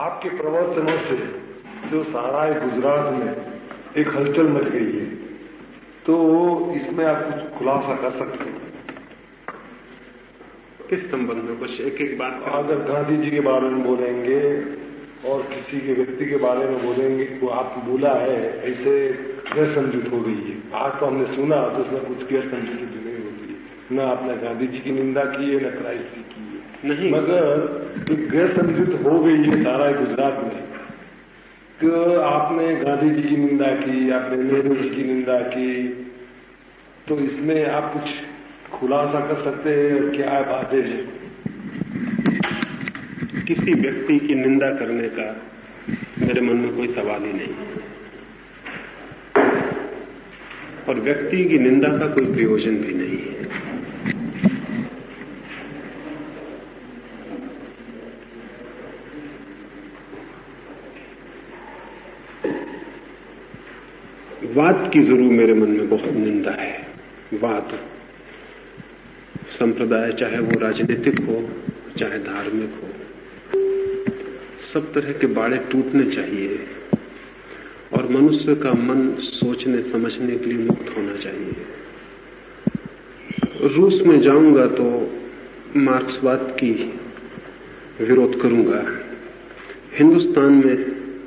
आपके प्रवचनों से जो सारा गुजरात में एक हलचल मच गई है, तो इसमें आप कुछ खुलासा कर सकते हैं? किस संबंध में? कुछ एक एक बात। अगर गांधी जी के बारे में बोलेंगे और किसी के व्यक्ति के बारे में बोलेंगे, वो आप बोला है ऐसे गैर समझूत हो गई है। आज तो हमने सुना तो उसमें कुछ गैर समझूत नहीं होती है, न आपने गांधी जी की निंदा की है न क्राइस्ट की है, नहीं, मगर गैर समझूत हो गई है सारा गुजरात में। तो आपने गांधी जी की निंदा की, आपने नेहरू जी की निंदा की, तो इसमें आप कुछ खुलासा कर सकते हैं क्या बात है? किसी व्यक्ति की निंदा करने का मेरे मन में कोई सवाल ही नहीं है, और व्यक्ति की निंदा का कोई प्रयोजन भी नहीं है। वाद की जरूर मेरे मन में बहुत निंदा है। वाद संप्रदाय, चाहे वो राजनीतिक हो चाहे धार्मिक हो, सब तरह के बाड़े टूटने चाहिए और मनुष्य का मन सोचने समझने के लिए मुक्त होना चाहिए। रूस में जाऊंगा तो मार्क्सवाद की विरोध करूंगा, हिंदुस्तान में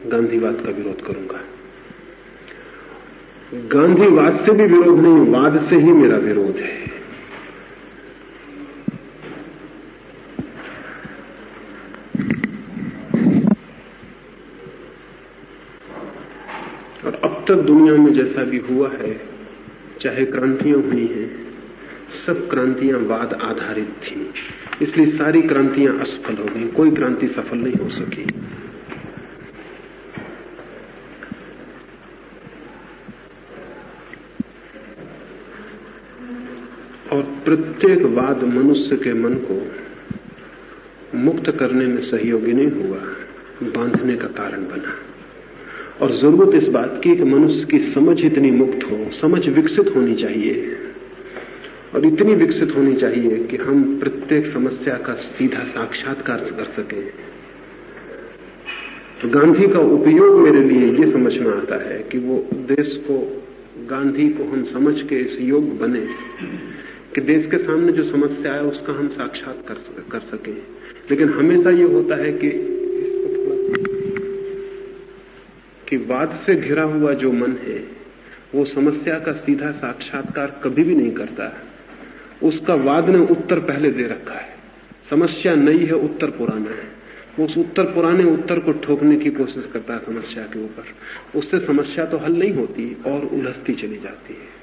गांधीवाद का विरोध करूंगा। गांधीवाद से भी विरोध नहीं, वाद से ही मेरा विरोध है। और अब तक दुनिया में जैसा भी हुआ है, चाहे क्रांतियां हुई हैं, सब क्रांतियां वाद आधारित थी, इसलिए सारी क्रांतियां असफल हो गई, कोई क्रांति सफल नहीं हो सकी। और प्रत्येक वाद मनुष्य के मन को मुक्त करने में सहयोगी नहीं हुआ, बांधने का कारण बना। और जरूरत इस बात की कि मनुष्य की समझ इतनी मुक्त हो, समझ विकसित होनी चाहिए, और इतनी विकसित होनी चाहिए कि हम प्रत्येक समस्या का सीधा साक्षात्कार कर सकें। तो गांधी का उपयोग मेरे लिए ये समझ में आता है कि वो देश को, गांधी को हम समझ के इस योग बने कि देश के सामने जो समस्या है उसका हम साक्षात कर सकें। लेकिन हमेशा ये होता है कि वाद से घिरा हुआ जो मन है वो समस्या का सीधा साक्षात्कार कभी भी नहीं करता। उसका वाद ने उत्तर पहले दे रखा है, समस्या नई है, उत्तर पुराना है। वो उस पुराने उत्तर को ठोकने की कोशिश करता है समस्या के ऊपर। उससे समस्या तो हल नहीं होती और उलझती चली जाती है।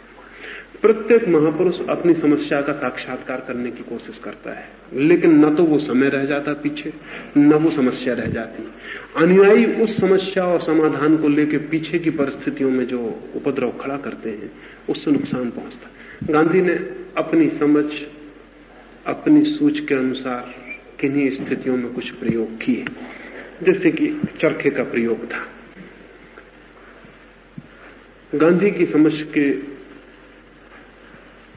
प्रत्येक महापुरुष अपनी समस्या का साक्षात्कार करने की कोशिश करता है, लेकिन न तो वो समय रह जाता पीछे, न वो समस्या रह जाती। अनुयायी उस समस्या और समाधान को लेकर पीछे की परिस्थितियों में जो उपद्रव खड़ा करते हैं उससे नुकसान पहुंचता। गांधी ने अपनी समझ, अपनी सूझ के अनुसार किन्हीं स्थितियों में कुछ प्रयोग किए, जैसे कि चरखे का प्रयोग था। गांधी की समझ के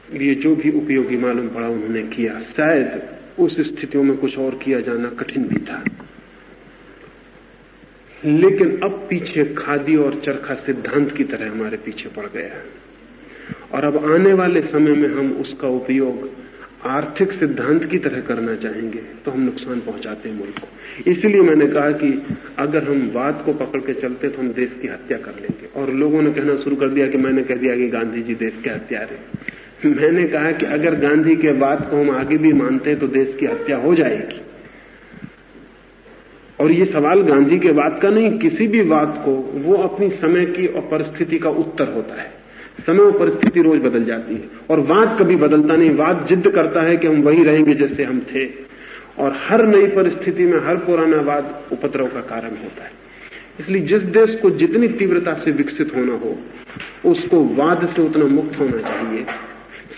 लिए जो भी उपयोगी मालूम पड़ा उन्होंने किया। शायद उस स्थितियों में कुछ और किया जाना कठिन भी था, लेकिन अब पीछे खादी और चरखा सिद्धांत की तरह हमारे पीछे पड़ गया, और अब आने वाले समय में हम उसका उपयोग आर्थिक सिद्धांत की तरह करना चाहेंगे तो हम नुकसान पहुंचाते हैं मुल्क को। इसलिए मैंने कहा कि अगर हम वाद को पकड़ के चलते तो हम देश की हत्या कर लेंगे। और लोगों ने कहना शुरू कर दिया कि मैंने कह दिया कि गांधी जी देश के हत्यारे। मैंने कहा कि अगर गांधी के बात को हम आगे भी मानते हैं तो देश की हत्या हो जाएगी। और ये सवाल गांधी के बात का नहीं, किसी भी बात को, वो अपनी समय की और परिस्थिति का उत्तर होता है। समय और परिस्थिति रोज बदल जाती है और वाद कभी बदलता नहीं। वाद जिद करता है कि हम वही रहेंगे जैसे हम थे, और हर नई परिस्थिति में हर पुराना वाद उपद्रव का कारण होता है। इसलिए जिस देश को जितनी तीव्रता से विकसित होना हो उसको वाद से उतना मुक्त होना चाहिए,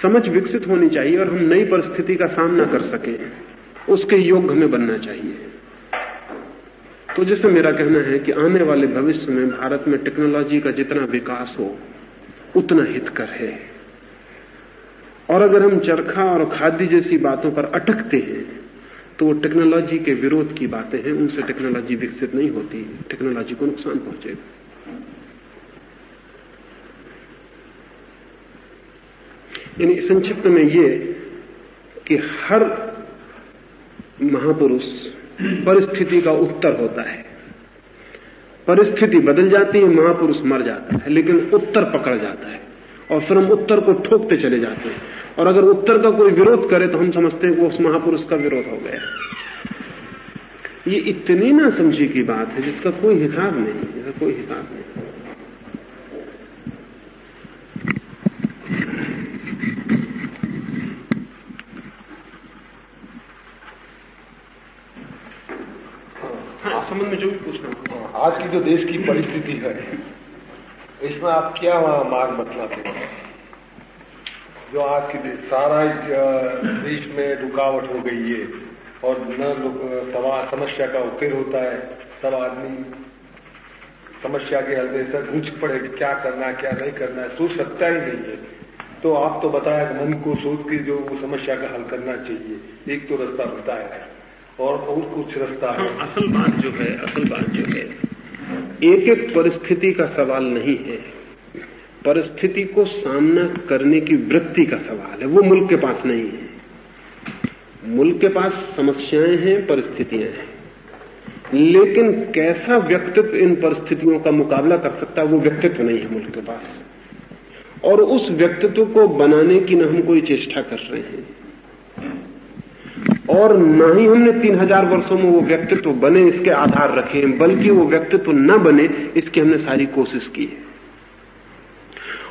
समझ विकसित होनी चाहिए, और हम नई परिस्थिति का सामना कर सकें उसके योग्य हमें बनना चाहिए। तो जैसे मेरा कहना है कि आने वाले भविष्य में भारत में टेक्नोलॉजी का जितना विकास हो उतना हितकर है, और अगर हम चरखा और खादी जैसी बातों पर अटकते हैं तो वो टेक्नोलॉजी के विरोध की बातें हैं, उनसे टेक्नोलॉजी विकसित नहीं होती, टेक्नोलॉजी को नुकसान पहुंचेगा। यानी संक्षिप्त में ये कि हर महापुरुष परिस्थिति का उत्तर होता है। परिस्थिति बदल जाती है, महापुरुष मर जाता है, लेकिन उत्तर पकड़ जाता है और फिर हम उत्तर को ठोकते चले जाते हैं। और अगर उत्तर का कोई विरोध करे तो हम समझते हैं कि उस महापुरुष का विरोध हो गया। ये इतनी ना समझी की बात है जिसका कोई हिसाब नहीं, जिसका कोई हिसाब नहीं। संबंध में जो भी पूछना, आज की जो देश की परिस्थिति है इसमें आप क्या मार्ग बतलाते हैं? जो आज की सारा देश में रुकावट हो गई है और न समस्या का उकेल होता है, सब आदमी समस्या के हल में सब गूंज पड़े क्या करना है क्या नहीं करना है, सोच सकता ही नहीं है। तो आप तो बताया कि मन को सोच के जो वो समस्या का हल करना चाहिए, एक तो रास्ता बताया है और कुछ रास्ता है। असल बात जो है एक एक परिस्थिति का सवाल नहीं है, परिस्थिति को सामना करने की वृत्ति का सवाल है। वो मुल्क के पास नहीं है। मुल्क के पास समस्याएं हैं, परिस्थितियां हैं, लेकिन कैसा व्यक्तित्व इन परिस्थितियों का मुकाबला कर सकता है वो व्यक्तित्व नहीं है मुल्क के पास। और उस व्यक्तित्व को बनाने की न हम कोई चेष्टा कर रहे हैं और न ही हमने 3000 वर्षों में वो व्यक्तित्व बने इसके आधार रखे हैं, बल्कि वो व्यक्तित्व न बने इसकी हमने सारी कोशिश की है।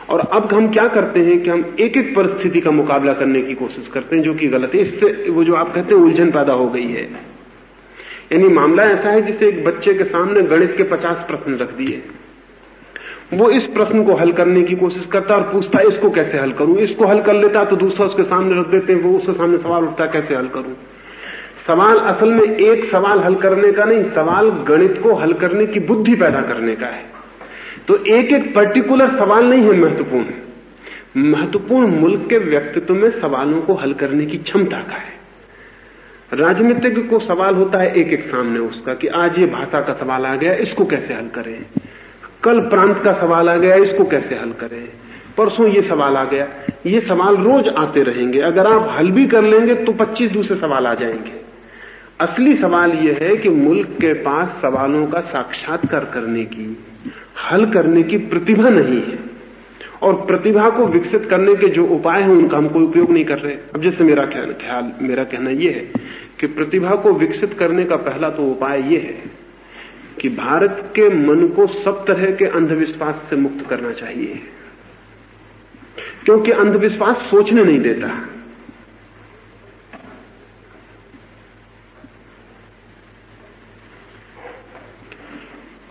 और अब हम क्या करते हैं कि हम एक एक परिस्थिति का मुकाबला करने की कोशिश करते हैं, जो कि गलत है। इससे वो जो आप कहते हैं उलझन पैदा हो गई है। यानी मामला ऐसा है जैसे एक बच्चे के सामने गणित के 50 प्रश्न रख दिए, वो इस प्रश्न को हल करने की कोशिश करता और पूछता है इसको कैसे हल करूं, इसको हल कर लेता तो दूसरा उसके सामने रख देते हैं, वो उसके सामने सवाल उठता है कैसे हल करूं। सवाल असल में एक सवाल हल करने का नहीं, सवाल गणित को हल करने की बुद्धि पैदा करने का है। तो एक एक पर्टिकुलर सवाल नहीं है महत्वपूर्ण, महत्वपूर्ण मुल्क के व्यक्तित्व में सवालों को हल करने की क्षमता का है। राजनीतिज्ञ को सवाल होता है एक एक सामने उसका कि आज ये भाषा का सवाल आ गया, इसको कैसे हल करें, कल प्रांत का सवाल आ गया, इसको कैसे हल करें, परसों ये सवाल आ गया। ये सवाल रोज आते रहेंगे, अगर आप हल भी कर लेंगे तो 25 दूसरे सवाल आ जाएंगे। असली सवाल यह है कि मुल्क के पास सवालों का साक्षात्कार करने की, हल करने की प्रतिभा नहीं है, और प्रतिभा को विकसित करने के जो उपाय हैं उनका हम कोई उपयोग नहीं कर रहे। अब जैसे मेरा कहना यह है कि प्रतिभा को विकसित करने का पहला तो उपाय यह है कि भारत के मन को सब तरह के अंधविश्वास से मुक्त करना चाहिए, क्योंकि अंधविश्वास सोचने नहीं देता।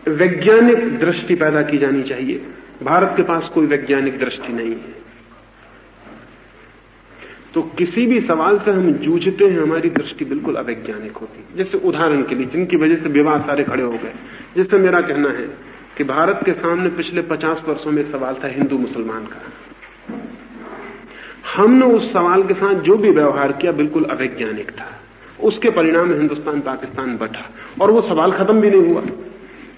वैज्ञानिक दृष्टि पैदा की जानी चाहिए। भारत के पास कोई वैज्ञानिक दृष्टि नहीं है, तो किसी भी सवाल से हम जूझते हैं हमारी दृष्टि बिल्कुल अवैज्ञानिक होती है। जैसे उदाहरण के लिए जिनकी वजह से विवाद सारे खड़े हो गए, जैसे मेरा कहना है कि भारत के सामने पिछले 50 वर्षों में एक सवाल था हिंदू मुसलमान का। हमने उस सवाल के साथ जो भी व्यवहार किया बिल्कुल अवैज्ञानिक था। उसके परिणाम में हिंदुस्तान पाकिस्तान बटा और वो सवाल खत्म भी नहीं हुआ।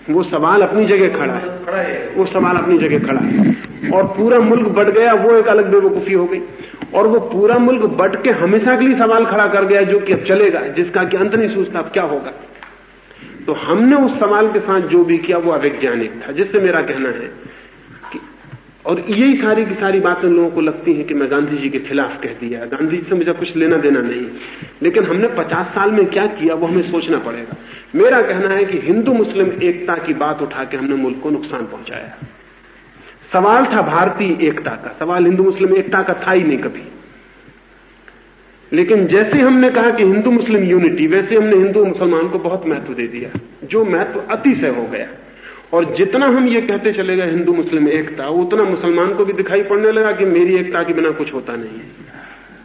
वो सवाल अपनी जगह खड़ा है, वो सवाल अपनी जगह खड़ा है और पूरा मुल्क बट गया, वो एक अलग बेवकूफी हो गई। और वो पूरा मुल्क बट के हमेशा के लिए सवाल खड़ा कर गया जो कि अब चलेगा, जिसका कि अंत नहीं सूझता अब क्या होगा। तो हमने उस सवाल के साथ जो भी किया वो अवैज्ञानिक था। जिससे मेरा कहना है कि, और यही सारी की सारी बातें लोगों को लगती हैं कि मैं गांधी जी के खिलाफ कह दिया, गांधी जी से मुझे कुछ लेना देना नहीं, लेकिन हमने 50 साल में क्या किया वो हमें सोचना पड़ेगा। मेरा कहना है कि हिंदू मुस्लिम एकता की बात उठा के हमने मुल्क को नुकसान पहुंचाया। सवाल था भारतीय एकता का, सवाल हिंदू मुस्लिम एकता का था ही नहीं कभी। लेकिन जैसे हमने कहा कि हिंदू मुस्लिम यूनिटी, वैसे हमने हिंदू मुसलमान को बहुत महत्व दे दिया, जो महत्व अतिशय हो गया। और जितना हम ये कहते चले गए हिंदू मुस्लिम एकता, उतना मुसलमान को भी दिखाई पड़ने लगा कि मेरी एकता के बिना कुछ होता नहीं है,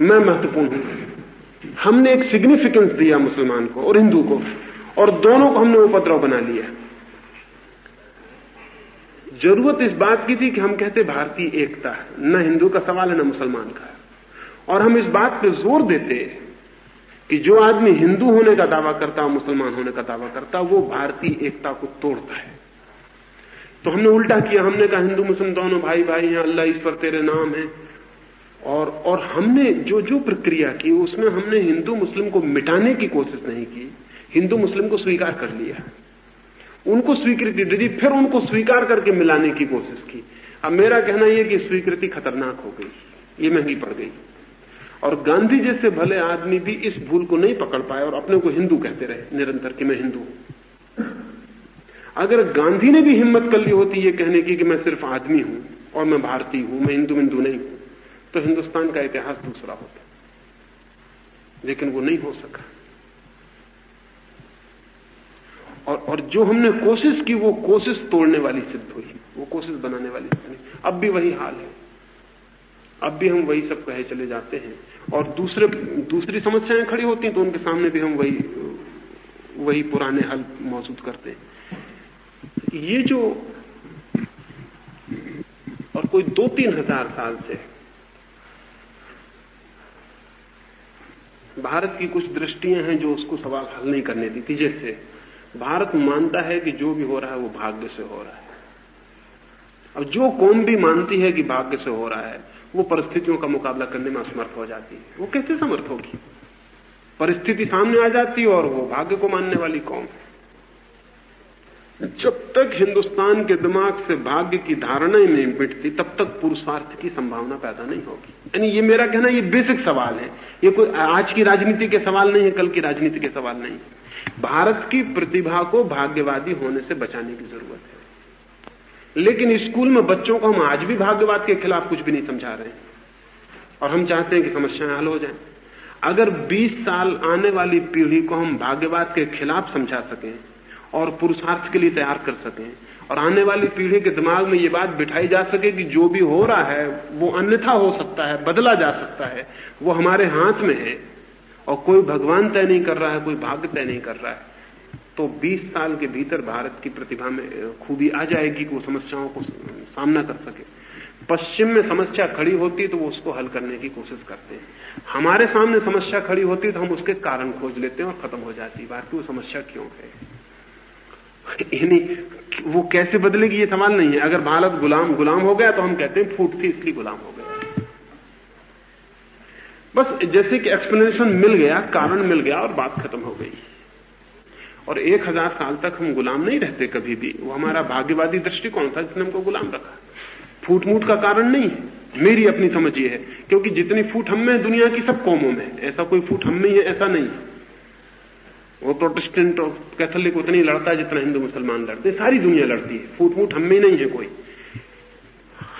मैं महत्वपूर्ण हूं। हमने एक सिग्निफिकेंस दिया मुसलमान को और हिंदू को, और दोनों को हमने उपद्रव बना लिया। जरूरत इस बात की थी कि हम कहते भारतीय एकता, न हिंदू का सवाल है न मुसलमान का, और हम इस बात पे जोर देते कि जो आदमी हिंदू होने का दावा करता, मुसलमान होने का दावा करता, वो भारतीय एकता को तोड़ता है। तो हमने उल्टा किया, हमने कहा हिंदू मुस्लिम दोनों भाई भाई हैं, अल्लाह ईश्वर तेरे नाम है। और हमने जो प्रक्रिया की उसमें हमने हिंदू मुस्लिम को मिटाने की कोशिश नहीं की, हिंदू मुस्लिम को स्वीकार कर लिया, उनको स्वीकृति दे दी, फिर उनको स्वीकार करके मिलाने की कोशिश की। अब मेरा कहना यह कि स्वीकृति खतरनाक हो गई, ये महंगी पड़ गई। और गांधी जैसे भले आदमी भी इस भूल को नहीं पकड़ पाए और अपने को हिंदू कहते रहे निरंतर कि मैं हिंदू हूं। अगर गांधी ने भी हिम्मत कर ली होती ये कहने की कि मैं सिर्फ आदमी हूं और मैं भारतीय हूं, मैं हिंदू नहीं हूं, तो हिंदुस्तान का इतिहास दूसरा होता। लेकिन वो नहीं हो सका। और जो हमने कोशिश की वो कोशिश तोड़ने वाली सिद्ध हुई, वो कोशिश बनाने वाली सिद्ध नहीं। अब भी वही हाल है, अब भी हम वही सब कहे चले जाते हैं और दूसरी समस्याएं खड़ी होती हैं तो उनके सामने भी हम वही पुराने हल मौजूद करते हैं। ये जो और कोई 2-3 हजार साल से भारत की कुछ दृष्टियां हैं जो उसको सवाल हल नहीं करने देती। जैसे भारत मानता है कि जो भी हो रहा है वो भाग्य से हो रहा है। अब जो कौम भी मानती है कि भाग्य से हो रहा है वो परिस्थितियों का मुकाबला करने में असमर्थ हो जाती है। वो कैसे समर्थ होगी? परिस्थिति सामने आ जाती है और वो भाग्य को मानने वाली कौम है। जब तक हिंदुस्तान के दिमाग से भाग्य की धारणा ही नहीं मिटती तब तक पुरुषार्थ की संभावना पैदा नहीं होगी। यानी ये मेरा कहना, ये बेसिक सवाल है, ये कोई आज की राजनीति के सवाल नहीं है, कल की राजनीति के सवाल नहीं है। भारत की प्रतिभा को भाग्यवादी होने से बचाने की जरूरत है। लेकिन स्कूल में बच्चों को हम आज भी भाग्यवाद के खिलाफ कुछ भी नहीं समझा रहे हैं और हम चाहते हैं कि समस्याएं हल हो जाएं। अगर 20 साल आने वाली पीढ़ी को हम भाग्यवाद के खिलाफ समझा सकें और पुरुषार्थ के लिए तैयार कर सकें और आने वाली पीढ़ी के दिमाग में ये बात बिठाई जा सके कि जो भी हो रहा है वो अन्यथा हो सकता है, बदला जा सकता है, वो हमारे हाथ में है और कोई भगवान तय नहीं कर रहा है, कोई भाग्य तय नहीं कर रहा है, तो 20 साल के भीतर भारत की प्रतिभा में खूबी आ जाएगी कि वो समस्याओं को सामना कर सके। पश्चिम में समस्या खड़ी होती तो वो उसको हल करने की कोशिश करते हैं। हमारे सामने समस्या खड़ी होती तो हम उसके कारण खोज लेते हैं और खत्म हो जाती बात कि वो समस्या क्यों है। यानी वो कैसे बदलेगी ये सवाल नहीं है। अगर भारत गुलाम हो गया तो हम कहते हैं फूट थी इसलिए गुलाम हो गया। बस जैसे कि एक्सप्लेनेशन मिल गया, कारण मिल गया और बात खत्म हो गई। और 1000 साल तक हम गुलाम नहीं रहते कभी भी। वो हमारा भाग्यवादी दृष्टिकोण था जिसने हमको गुलाम रखा। फूट मूट का कारण नहीं है, मेरी अपनी समझ ये है, क्योंकि जितनी फूट हम में दुनिया की सब कौमों में, ऐसा कोई फूट हम में ही है ऐसा नहीं। वो प्रोटेस्टेंट और कैथोलिक उतनी लड़ता है जितना हिंदू मुसलमान लड़ते, सारी दुनिया लड़ती है। फूट मूट हम में नहीं है कोई।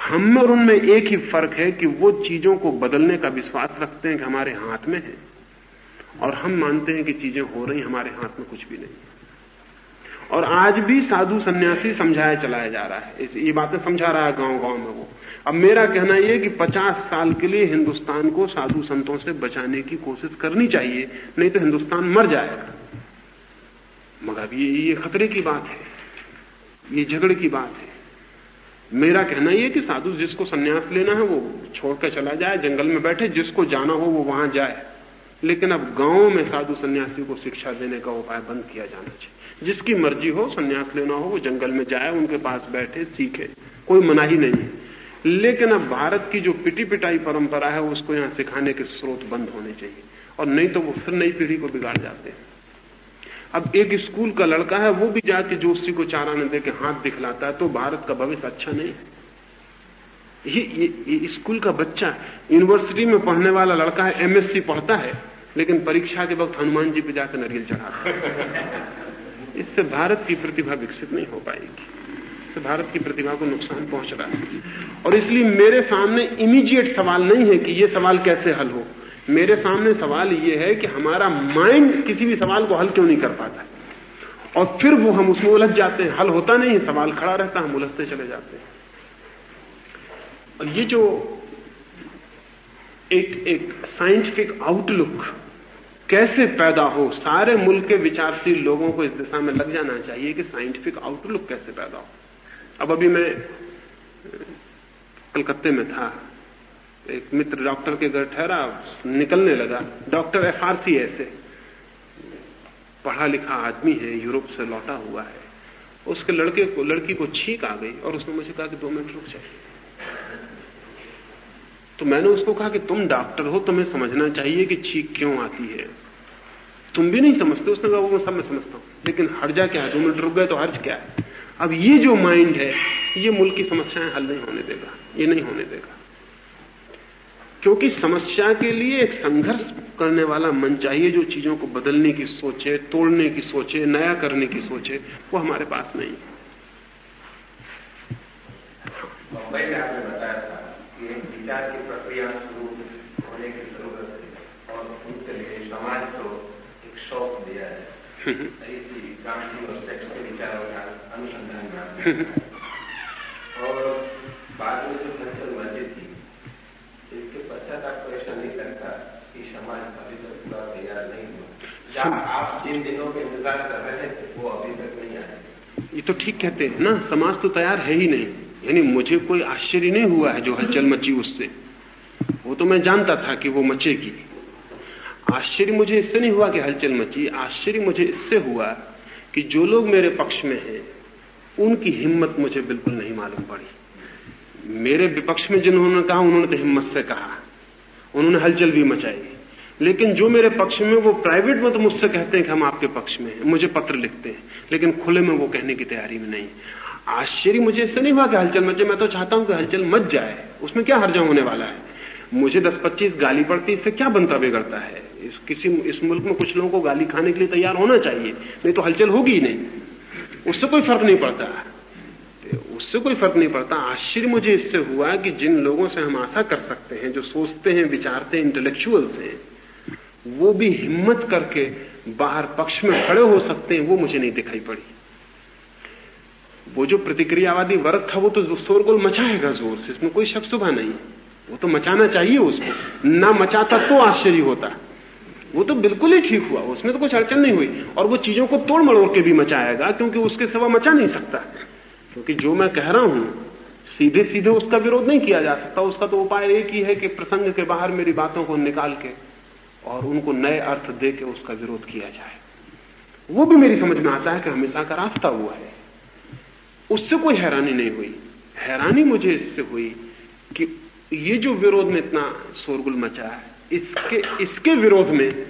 हम में और उनमें एक ही फर्क है कि वो चीजों को बदलने का विश्वास रखते हैं कि हमारे हाथ में है, और हम मानते हैं कि चीजें हो रही, हमारे हाथ में कुछ भी नहीं। और आज भी साधु सन्यासी समझाया चलाया जा रहा है, ये बातें समझा रहा है गांव गांव में वो। अब मेरा कहना यह कि 50 साल के लिए हिंदुस्तान को साधु संतों से बचाने की कोशिश करनी चाहिए, नहीं तो हिंदुस्तान मर जाएगा। मगर ये खतरे की बात है, ये झगड़े की बात है। मेरा कहना यह कि साधु जिसको सन्यास लेना है वो छोड़कर चला जाए, जंगल में बैठे, जिसको जाना हो वो वहां जाए। लेकिन अब गांव में साधु सन्यासी को शिक्षा देने का उपाय बंद किया जाना चाहिए। जिसकी मर्जी हो सन्यास लेना हो वो जंगल में जाए, उनके पास बैठे सीखे, कोई मनाही नहीं है। लेकिन अब भारत की जो पिटी पिटाई परंपरा है उसको यहां सिखाने के स्रोत बंद होने चाहिए, और नहीं तो वो फिर नई पीढ़ी को बिगाड़ जाते हैं। अब एक स्कूल का लड़का है, वो भी जाके जोशी को चारा न दे के हाथ दिखलाता है, तो भारत का भविष्य अच्छा नहीं है। ये स्कूल का बच्चा, यूनिवर्सिटी में पढ़ने वाला लड़का है, एमएससी पढ़ता है, लेकिन परीक्षा के वक्त हनुमान जी पे जाकर नारियल चढ़ाता है। इससे भारत की प्रतिभा विकसित नहीं हो पाएगी, इससे भारत की प्रतिभा को नुकसान पहुंच रहा है। और इसलिए मेरे सामने इमीडिएट सवाल नहीं है कि ये सवाल कैसे हल हो। मेरे सामने सवाल ये है कि हमारा माइंड किसी भी सवाल को हल क्यों नहीं कर पाता, और फिर वो हम उसमें उलझ जाते हैं। हल होता नहीं है, सवाल खड़ा रहता, हम उलझते चले जाते हैं। और ये जो एक साइंटिफिक आउटलुक कैसे पैदा हो, सारे मुल्क के विचारशील लोगों को इस दिशा में लग जाना चाहिए कि साइंटिफिक आउटलुक कैसे पैदा हो। अब अभी मैं कलकत्ते में था, एक मित्र डॉक्टर के घर ठहरा, निकलने लगा। डॉक्टर FRC ऐसे पढ़ा लिखा आदमी है, यूरोप से लौटा हुआ है। उसके लड़की को छींक आ गई और उसने मुझे कहा कि 2 मिनट रुक जाइए। तो मैंने उसको कहा कि तुम डॉक्टर हो, तुम्हें समझना चाहिए कि छींक क्यों आती है, तुम भी नहीं समझते। उसने कहा वो सब मैं समझता हूं, लेकिन हर्जा क्या है, 2 मिनट रुक गए तो हर्ज क्या है। अब ये जो माइंड है, ये मुल्क की समस्याएं हल नहीं होने देगा, ये नहीं होने देगा। क्योंकि समस्या के लिए एक संघर्ष करने वाला मन चाहिए, जो चीजों को बदलने की सोचे, तोड़ने की सोचे, नया करने की सोचे, वो हमारे पास नहीं है। मुंबई में आपने बताया था कि एक विचार की प्रक्रिया शुरू होने की जरूरत है और उसके लिए समाज को एक शौक दिया है। इसी गांधी और सेक्स के विचारों का अनुसंधान में और बाद में जो हलचल मची थी, इसके पश्चात आपको ऐसा नहीं लगता कि समाज अभी तक पूरा तैयार नहीं हुआ? आप जिन दिनों के इंतजार कर रहे थे वो अभी तक नहीं आए। ये तो ठीक कहते हैं ना, समाज तो तैयार है ही नहीं। यानी मुझे कोई आश्चर्य नहीं हुआ है जो हलचल मची उससे, वो तो मैं जानता था कि वो मचेगी। आश्चर्य मुझे इससे नहीं हुआ कि हलचल मची, आश्चर्य मुझे इससे हुआ कि जो लोग मेरे पक्ष में हैं उनकी हिम्मत मुझे बिल्कुल नहीं मालूम पड़ी। मेरे विपक्ष में जिन्होंने कहा उन्होंने तो हिम्मत से कहा, उन्होंने हलचल भी मचाई। लेकिन जो मेरे पक्ष में, वो प्राइवेट में तो मुझसे कहते हैं कि हम आपके पक्ष में हैं, मुझे पत्र लिखते हैं, लेकिन खुले में वो कहने की तैयारी में नहीं। आश्चर्य मुझे इससे नहीं हुआ कि हलचल मचे, मैं तो चाहता हूं कि हलचल मच जाए, उसमें क्या हर्जा होने वाला है। मुझे 10-25 गाली पड़ती, इससे क्या बनता बिगड़ता है। इस मुल्क में कुछ लोगों को गाली खाने के लिए तैयार होना चाहिए, नहीं तो हलचल होगी ही नहीं, उससे कोई फर्क नहीं पड़ता, उससे कोई फर्क नहीं पड़ता। आश्चर्य मुझे इससे हुआ कि जिन लोगों से हम आशा कर सकते हैं, जो सोचते हैं, विचारते हैं, इंटेलेक्चुअल्स हैं, वो भी हिम्मत करके बाहर पक्ष में खड़े हो सकते हैं, वो मुझे नहीं दिखाई पड़ी। वो जो प्रतिक्रियावादी वर्ग था वो तो शोरगुल मचाएगा जोर से, इसमें कोई शक शुबा नहीं, वो तो मचाना चाहिए उसको, ना मचाता तो आश्चर्य होता। वो तो बिल्कुल ही ठीक हुआ, उसमें तो कुछ अड़चन नहीं हुई, और वो चीजों को तोड़ मरोड़ के भी मचाएगा, क्योंकि उसके सिवा मचा नहीं सकता। क्योंकि जो मैं कह रहा हूं सीधे सीधे उसका विरोध नहीं किया जा सकता। उसका तो उपाय एक ही है कि प्रसंग के बाहर मेरी बातों को निकाल के और उनको नए अर्थ दे के उसका विरोध किया जाए। वो भी मेरी समझ में आता है कि हमेशा का रास्ता हुआ है, उससे कोई हैरानी नहीं हुई। हैरानी मुझे इससे हुई कि ये जो विरोध में इतना शोरगुल मचा है, इसके विरोध में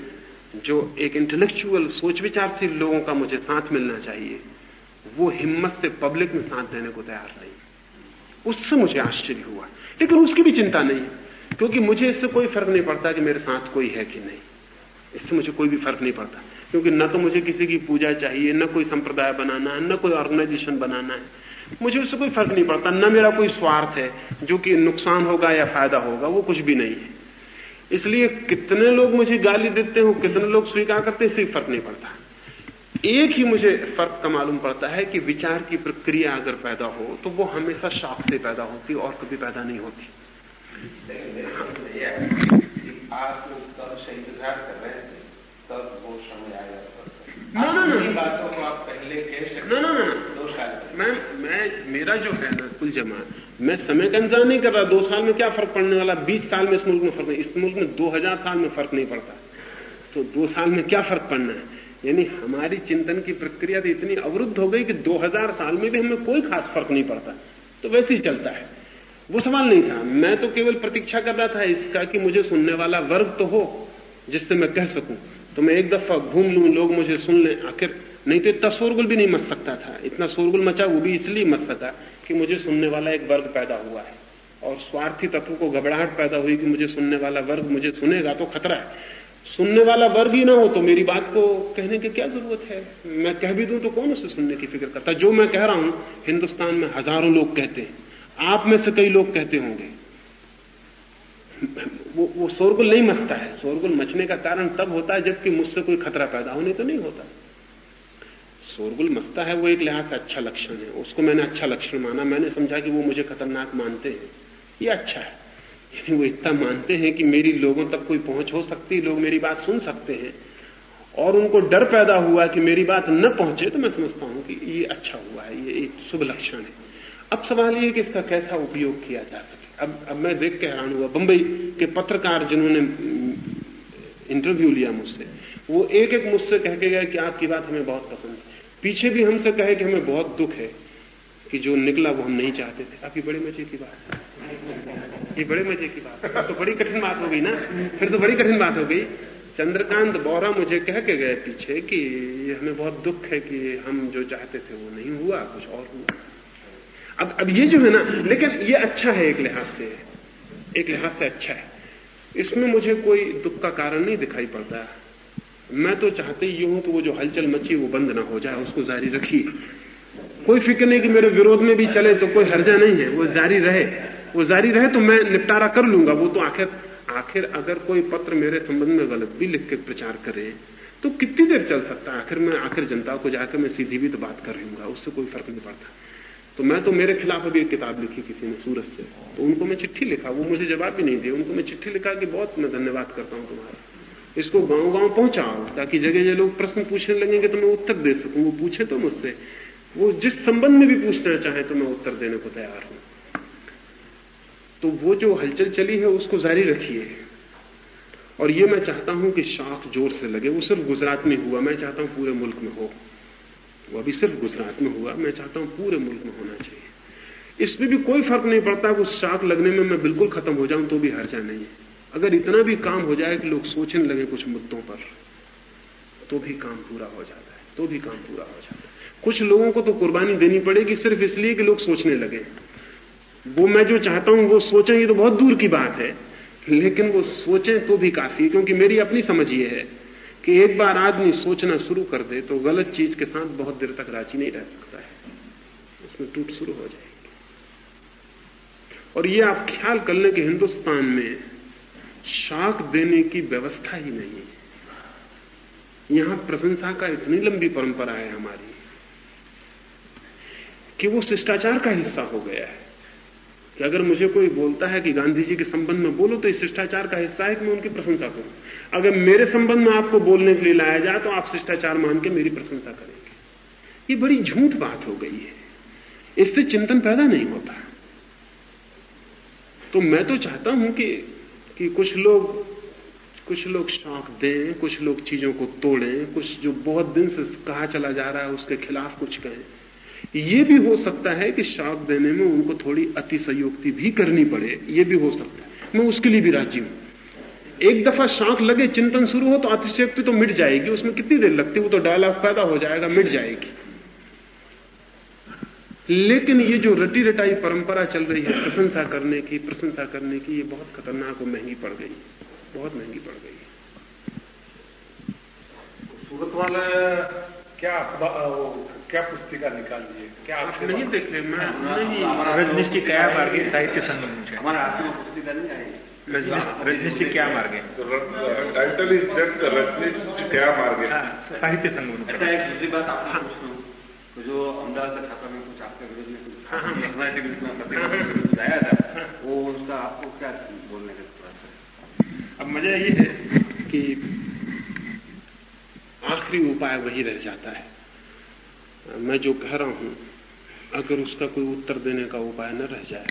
जो एक इंटेलेक्चुअल सोच विचारशील लोगों का मुझे साथ मिलना चाहिए, वो हिम्मत से पब्लिक में साथ देने को तैयार नहीं। उससे मुझे आश्चर्य हुआ, लेकिन उसकी भी चिंता नहीं, क्योंकि मुझे इससे कोई फर्क नहीं पड़ता कि मेरे साथ कोई है कि नहीं। इससे मुझे कोई भी फर्क नहीं पड़ता, क्योंकि न तो मुझे किसी की पूजा चाहिए, न कोई संप्रदाय बनाना है, न कोई ऑर्गेनाइजेशन बनाना है। मुझे उससे कोई फर्क नहीं पड़ता, न मेरा कोई स्वार्थ है जो कि नुकसान होगा या फायदा होगा, वो कुछ भी नहीं है। इसलिए कितने लोग मुझे गाली देते हो, कितने लोग स्वीकार करते हैं, इससे फर्क नहीं पड़ता। एक ही मुझे फर्क का मालूम पड़ता है कि विचार की प्रक्रिया अगर पैदा हो तो वो हमेशा शौक से पैदा होती और कभी पैदा नहीं होती। आप तब से इंतजार कर रहे थे, तब वो समय आया। बातों को आप पहले कह सकते। ना 2 साल मैं मेरा जो है ना कुल जमा, मैं समय का इंतजार नहीं कर रहा। 2 साल में क्या फर्क पड़ने वाला, 20 साल में इस मुल्क में फर्क नहीं, इस मुल्क में 2000 साल में फर्क नहीं पड़ता, तो 2 साल में क्या फर्क पड़ना है। यानी हमारी चिंतन की प्रक्रिया तो इतनी अवरुद्ध हो गई कि 2000 साल में भी हमें कोई खास फर्क नहीं पड़ता, तो वैसे ही चलता है। वो सवाल नहीं था, मैं तो केवल प्रतीक्षा कर रहा था इसका कि मुझे सुनने वाला वर्ग तो हो जिससे मैं कह सकूं, तो मैं एक दफा घूम लूं, लोग मुझे सुन लें। आखिर नहीं तो इतना शोरगुल भी नहीं मच सकता था। इतना शोरगुल मचा वो भी इसलिए मच सका कि मुझे सुनने वाला एक वर्ग पैदा हुआ है, और स्वार्थी तत्व को घबराहट पैदा हुई कि मुझे सुनने वाला वर्ग मुझे सुनेगा तो खतरा है। सुनने वाला वर्ग ही ना हो तो मेरी बात को कहने की क्या जरूरत है। मैं कह भी दूं तो कौन उसे सुनने की फिक्र करता। जो मैं कह रहा हूं हिंदुस्तान में हजारों लोग कहते हैं, आप में से कई लोग कहते होंगे। वो शोरगुल नहीं मचता है। शोरगुल मचने का कारण तब होता है जबकि मुझसे कोई खतरा पैदा हो, नहीं तो नहीं होता। शोरगुल मचता है वो एक लिहाज से अच्छा लक्षण है, उसको मैंने अच्छा लक्षण माना। मैंने समझा कि वो मुझे खतरनाक मानते हैं, ये अच्छा है। यानी वो इतना मानते हैं कि मेरी लोगों तक कोई पहुंच हो सकती, लोग मेरी बात सुन सकते हैं, और उनको डर पैदा हुआ कि मेरी बात न पहुंचे, तो मैं समझता हूं कि ये अच्छा हुआ है, ये एक शुभ लक्षण है। अब सवाल ये कि इसका कैसा उपयोग किया जा सके। अब मैं देख के हैरान हुआ, बंबई के पत्रकार जिन्होंने इंटरव्यू लिया मुझसे, वो एक एक मुझसे कह के गए कि आपकी बात हमें बहुत पसंद है। पीछे भी हमसे कहे कि हमें बहुत दुख है कि जो निकला वो हम नहीं चाहते थे। काफी बड़े मजे की बात है, ये बड़े मजे की बात है। तो बड़ी कठिन बात हो गई ना, फिर तो बड़ी कठिन बात हो गई। चंद्रकांत बोरा मुझे कह के गए पीछे कि हमें बहुत दुख है कि हम जो चाहते थे वो नहीं हुआ, कुछ और हुआ। अब ये जो है ना, लेकिन ये अच्छा है, एक लिहाज से अच्छा है। इसमें मुझे कोई दुख का कारण नहीं दिखाई पड़ता। मैं तो चाहते ही हूं कि वो जो हलचल मची वो बंद ना हो जाए, उसको जारी रखिए। कोई फिक्र नहीं कि मेरे विरोध में भी चले तो कोई हर्जा नहीं है, वो जारी रहे तो मैं निपटारा कर लूंगा। वो तो आखिर अगर कोई पत्र मेरे संबंध में गलत भी लिख के प्रचार करे तो कितनी देर चल सकता है। आखिर जनता को जाकर मैं सीधी भी तो बात कर लूंगा, उससे कोई फर्क नहीं पड़ता। तो मैं तो मेरे खिलाफ अभी एक किताब लिखी किसी ने सूरत से, तो उनको मैं चिट्ठी लिखा, वो मुझे जवाब भी नहीं दिया। उनको मैं चिट्ठी लिखा कि बहुत मैं धन्यवाद करता हूं तुम्हारा, इसको गांव-गांव पहुंचाओ ताकि जगह लोग प्रश्न पूछने लगेंगे तो मैं उत्तर दे सकूं। वो पूछे तो मुझसे, वो जिस संबंध में भी पूछना चाहे तो मैं उत्तर देने को तैयार हूं। तो वो जो हलचल चली है उसको जारी रखिए। और ये मैं चाहता हूं कि शौक जोर से लगे। वो सिर्फ गुजरात में हुआ, मैं चाहता हूं पूरे मुल्क में हो। वो अभी सिर्फ गुजरात में हुआ, मैं चाहता हूं पूरे मुल्क में होना चाहिए। इसमें भी कोई फर्क नहीं पड़ता कि उस शौक लगने में मैं बिल्कुल खत्म हो जाऊं तो भी हर्जा नहीं है। अगर इतना भी काम हो जाए कि लोग सोचने लगे कुछ मुद्दों पर, तो भी काम पूरा हो जाता है। कुछ लोगों को तो कुर्बानी देनी पड़ेगी सिर्फ इसलिए कि लोग सोचने लगे। वो मैं जो चाहता हूं वो सोचें, ये तो बहुत दूर की बात है, लेकिन वो सोचें तो भी काफी है। क्योंकि मेरी अपनी समझ ये है कि एक बार आदमी सोचना शुरू कर दे तो गलत चीज के साथ बहुत देर तक राजी नहीं रह सकता है, उसमें टूट शुरू हो जाएगी। और ये आप ख्याल कर लें कि हिंदुस्तान में शौक देने की व्यवस्था ही नहीं है। यहां प्रशंसा का इतनी लंबी परंपरा है हमारी कि वो शिष्टाचार का हिस्सा हो गया है कि अगर मुझे कोई बोलता है कि गांधी जी के संबंध में बोलो तो इस शिष्टाचार का हिस्सा है कि मैं उनकी प्रशंसा करूं। अगर मेरे संबंध में आपको बोलने के लिए लाया जाए तो आप शिष्टाचार मान के मेरी प्रशंसा करेंगे। ये बड़ी झूठ बात हो गई है, इससे चिंतन पैदा नहीं होता। तो मैं तो चाहता हूं कि कुछ लोग शौक दें, कुछ लोग चीजों को तोड़ें, कुछ जो बहुत दिन से कहा चला जा रहा है उसके खिलाफ कुछ कहें। ये भी हो सकता है कि शौक देने में उनको थोड़ी अतिशयोक्ति भी करनी पड़े, ये भी हो सकता है, मैं उसके लिए भी राजी हूं। एक दफा शौक लगे, चिंतन शुरू हो तो अतिशयोक्ति तो मिट जाएगी, उसमें कितनी देर लगती है, वो तो डायलॉग पैदा हो जाएगा, मिट जाएगी। लेकिन ये जो रटी रटाई परंपरा चल रही है प्रशंसा करने की, ये बहुत खतरनाक और महंगी पड़ गई, बहुत महंगी पड़ गई। सूरत वाले क्या पुस्तिका निकाली है, क्या आप नहीं देखे? मैं नहीं, रजनीश क्या मार्गे साहित्य संगम हमारा हाथ में पुस्तिका नहीं आई। रजनीश क्या मार्गे टाइटल इज जस्ट रजनीश क्या मार्गे साहित्य संगम। अच्छा, एक दूसरी बात आपने पूछ लूं, तो जो अहमदाबाद का छापा में कुछ आपके विरोध में कुछ आया था, वो उसका आपको क्या बोलने का? अब मजा ये है कि आखिरी उपाय वही रह जाता है। मैं जो कह रहा हूं, अगर उसका कोई उत्तर देने का उपाय न रह जाए,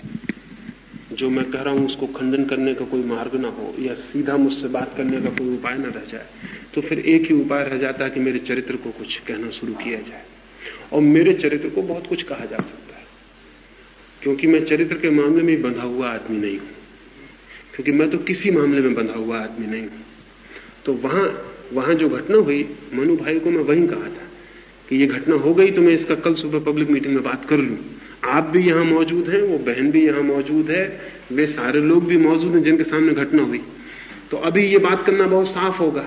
जो मैं कह रहा हूं उसको खंडन करने का कोई मार्ग ना हो, या सीधा मुझसे बात करने का कोई उपाय न रह जाए, तो फिर एक ही उपाय रह जाता है कि मेरे चरित्र को कुछ कहना शुरू किया जाए। और मेरे चरित्र को बहुत कुछ कहा जा सकता है, क्योंकि मैं चरित्र के मामले में बंधा हुआ आदमी नहीं हूं, क्योंकि मैं तो किसी मामले में बंधा हुआ आदमी नहीं हूं। तो वहां जो घटना हुई, मनु भाई को मैं वहीं कहा था कि ये घटना हो गई तो मैं इसका कल सुबह पब्लिक मीटिंग में बात कर लूं। आप भी यहां मौजूद हैं, वो बहन भी यहां मौजूद है, वे सारे लोग भी मौजूद हैं जिनके सामने घटना हुई। तो अभी ये बात करना बहुत साफ होगा।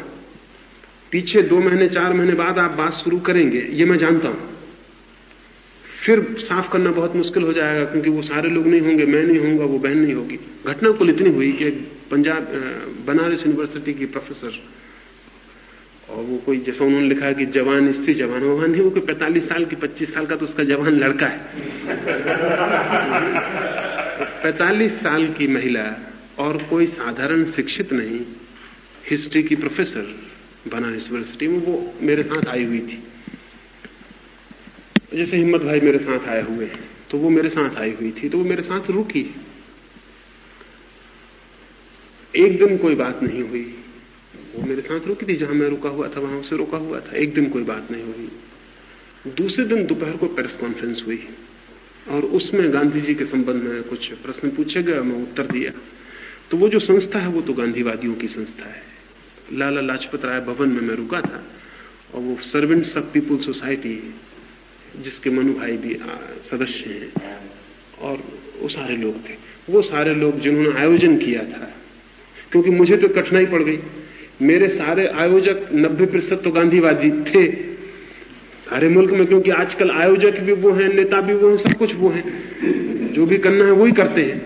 पीछे 2 महीने 4 महीने बाद आप बात शुरू करेंगे, ये मैं जानता हूं। फिर साफ करना बहुत मुश्किल हो जाएगा, क्योंकि वो सारे लोग नहीं होंगे, मैं नहीं होऊंगा, वो बहन नहीं होगी। घटना कुल इतनी हुई कि बनारस यूनिवर्सिटी की प्रोफेसर, और वो कोई जैसा उन्होंने लिखा है कि जवान स्त्री जवान, वो नहीं, वो कोई 45 साल की 25 साल का तो उसका जवान लड़का है। 45 साल की महिला और कोई साधारण शिक्षित नहीं, हिस्ट्री की प्रोफेसर बनारस यूनिवर्सिटी में, वो मेरे साथ आई हुई थी। जैसे हिम्मत भाई मेरे साथ आए हुए हैं, तो वो मेरे साथ आई हुई थी, तो वो मेरे साथ रुकी। एक दिन कोई बात नहीं हुई। वो मेरे साथ रुकी थी, जहां मैं रुका हुआ था वहां उसे रुका हुआ था। एक दिन कोई बात नहीं हुई। दूसरे दिन दोपहर को प्रेस कॉन्फ्रेंस हुई और उसमें गांधी जी के संबंध में कुछ प्रश्न पूछे गए, मैं उत्तर दिया। तो वो जो संस्था है वो तो गांधीवादियों की संस्था है। लाला लाजपत राय भवन में मैं रुका था और वो सर्वेंट्स ऑफ पीपुल सोसाइटी जिसके मनु भाई भी सदस्य हैं और वो सारे लोग थे। वो सारे लोग जिन्होंने आयोजन किया था, क्योंकि मुझे तो कठिनाई पड़ गई, मेरे सारे आयोजक 90% तो गांधीवादी थे सारे मुल्क में, क्योंकि आजकल आयोजक भी वो हैं, नेता भी वो हैं, सब कुछ वो हैं, जो भी करना है वही करते हैं।